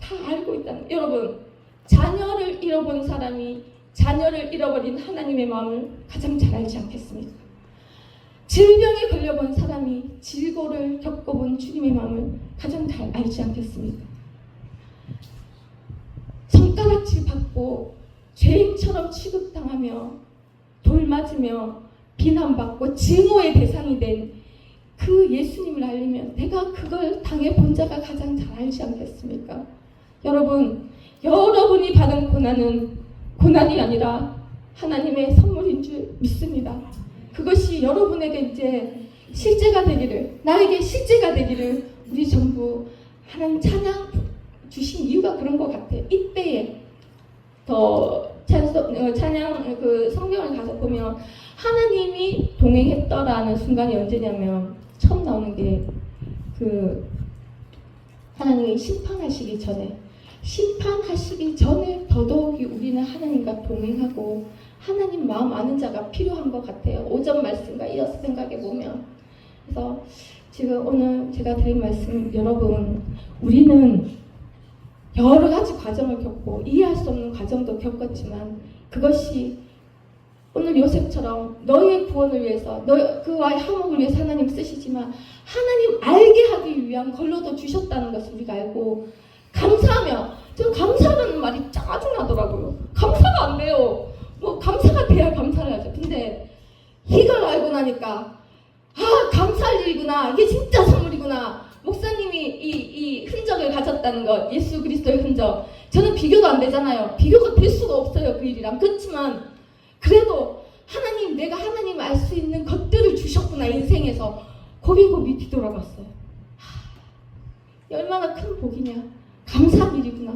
S1: 다 알고 있다는. 여러분, 자녀를 잃어본 사람이 자녀를 잃어버린 하나님의 마음을 가장 잘 알지 않겠습니까? 질병에 걸려본 사람이 질고를 겪어본 주님의 마음을 가장 잘 알지 않겠습니까? 손가락질 받고 죄인처럼 취급당하며 돌 맞으며 비난받고 증오의 대상이 된 그 예수님을 알리면 내가 그걸 당해본 자가 가장 잘 알지 않겠습니까? 여러분, 여러분이 받은 고난은 고난이 아니라 하나님의 선물인 줄 믿습니다. 그것이 여러분에게 이제 실제가 되기를, 나에게 실제가 되기를 우리 전부 하나님 찬양 주신 이유가 그런 것 같아요. 이때에 더 찬양 그 성경을 가서 보면 하나님이 동행했더라는 순간이 언제냐면 처음 나오는 게 그 하나님이 심판하시기 전에 더더욱이 우리는 하나님과 동행하고 하나님 마음 아는 자가 필요한 것 같아요. 오전 말씀과 이어서 생각해 보면. 그래서 지금 오늘 제가 드린 말씀, 여러분, 우리는 여러 가지 과정을 겪고 이해할 수 없는 과정도 겪었지만 그것이 오늘 요셉처럼 너의 구원을 위해서, 그와의 화목을 위해서 하나님 쓰시지만 하나님 알게 하기 위한 걸로도 주셨다는 것을 우리가 알고 감사하며, 저는 감사라는 말이 짜증나더라고요. 감사가 안 돼요. 뭐 감사가 돼야 감사를 하죠. 근데 이걸 알고 나니까 감사할 일이구나. 이게 진짜 선물이구나. 목사님이 이 흔적을 가졌다는 것, 예수 그리스도의 흔적. 저는 비교도 안 되잖아요. 비교가 될 수가 없어요, 그 일이랑. 그렇지만 그래도 하나님, 내가 하나님 알 수 있는 것들을 주셨구나, 인생에서. 고비고비 뒤돌아봤어요. 얼마나 큰 복이냐. 감사한 일이구나.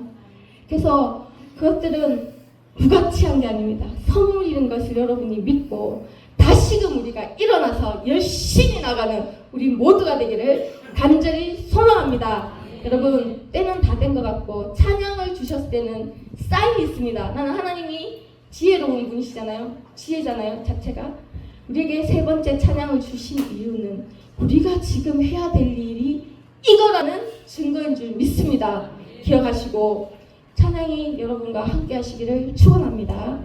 S1: 그래서 그것들은 무가치한 게 아닙니다. 선물이라는 것을 여러분이 믿고 다시금 우리가 일어나서 열심히 나가는 우리 모두가 되기를 간절히 소망합니다. 여러분, 때는 다 된 것 같고 찬양을 주셨을 때는 사인이 있습니다. 나는 하나님이 지혜로운 분이시잖아요. 지혜잖아요, 자체가. 우리에게 세 번째 찬양을 주신 이유는 우리가 지금 해야 될 일이 이거라는 증거인 줄 믿습니다. 기억하시고 찬양이 여러분과 함께 하시기를 축원합니다.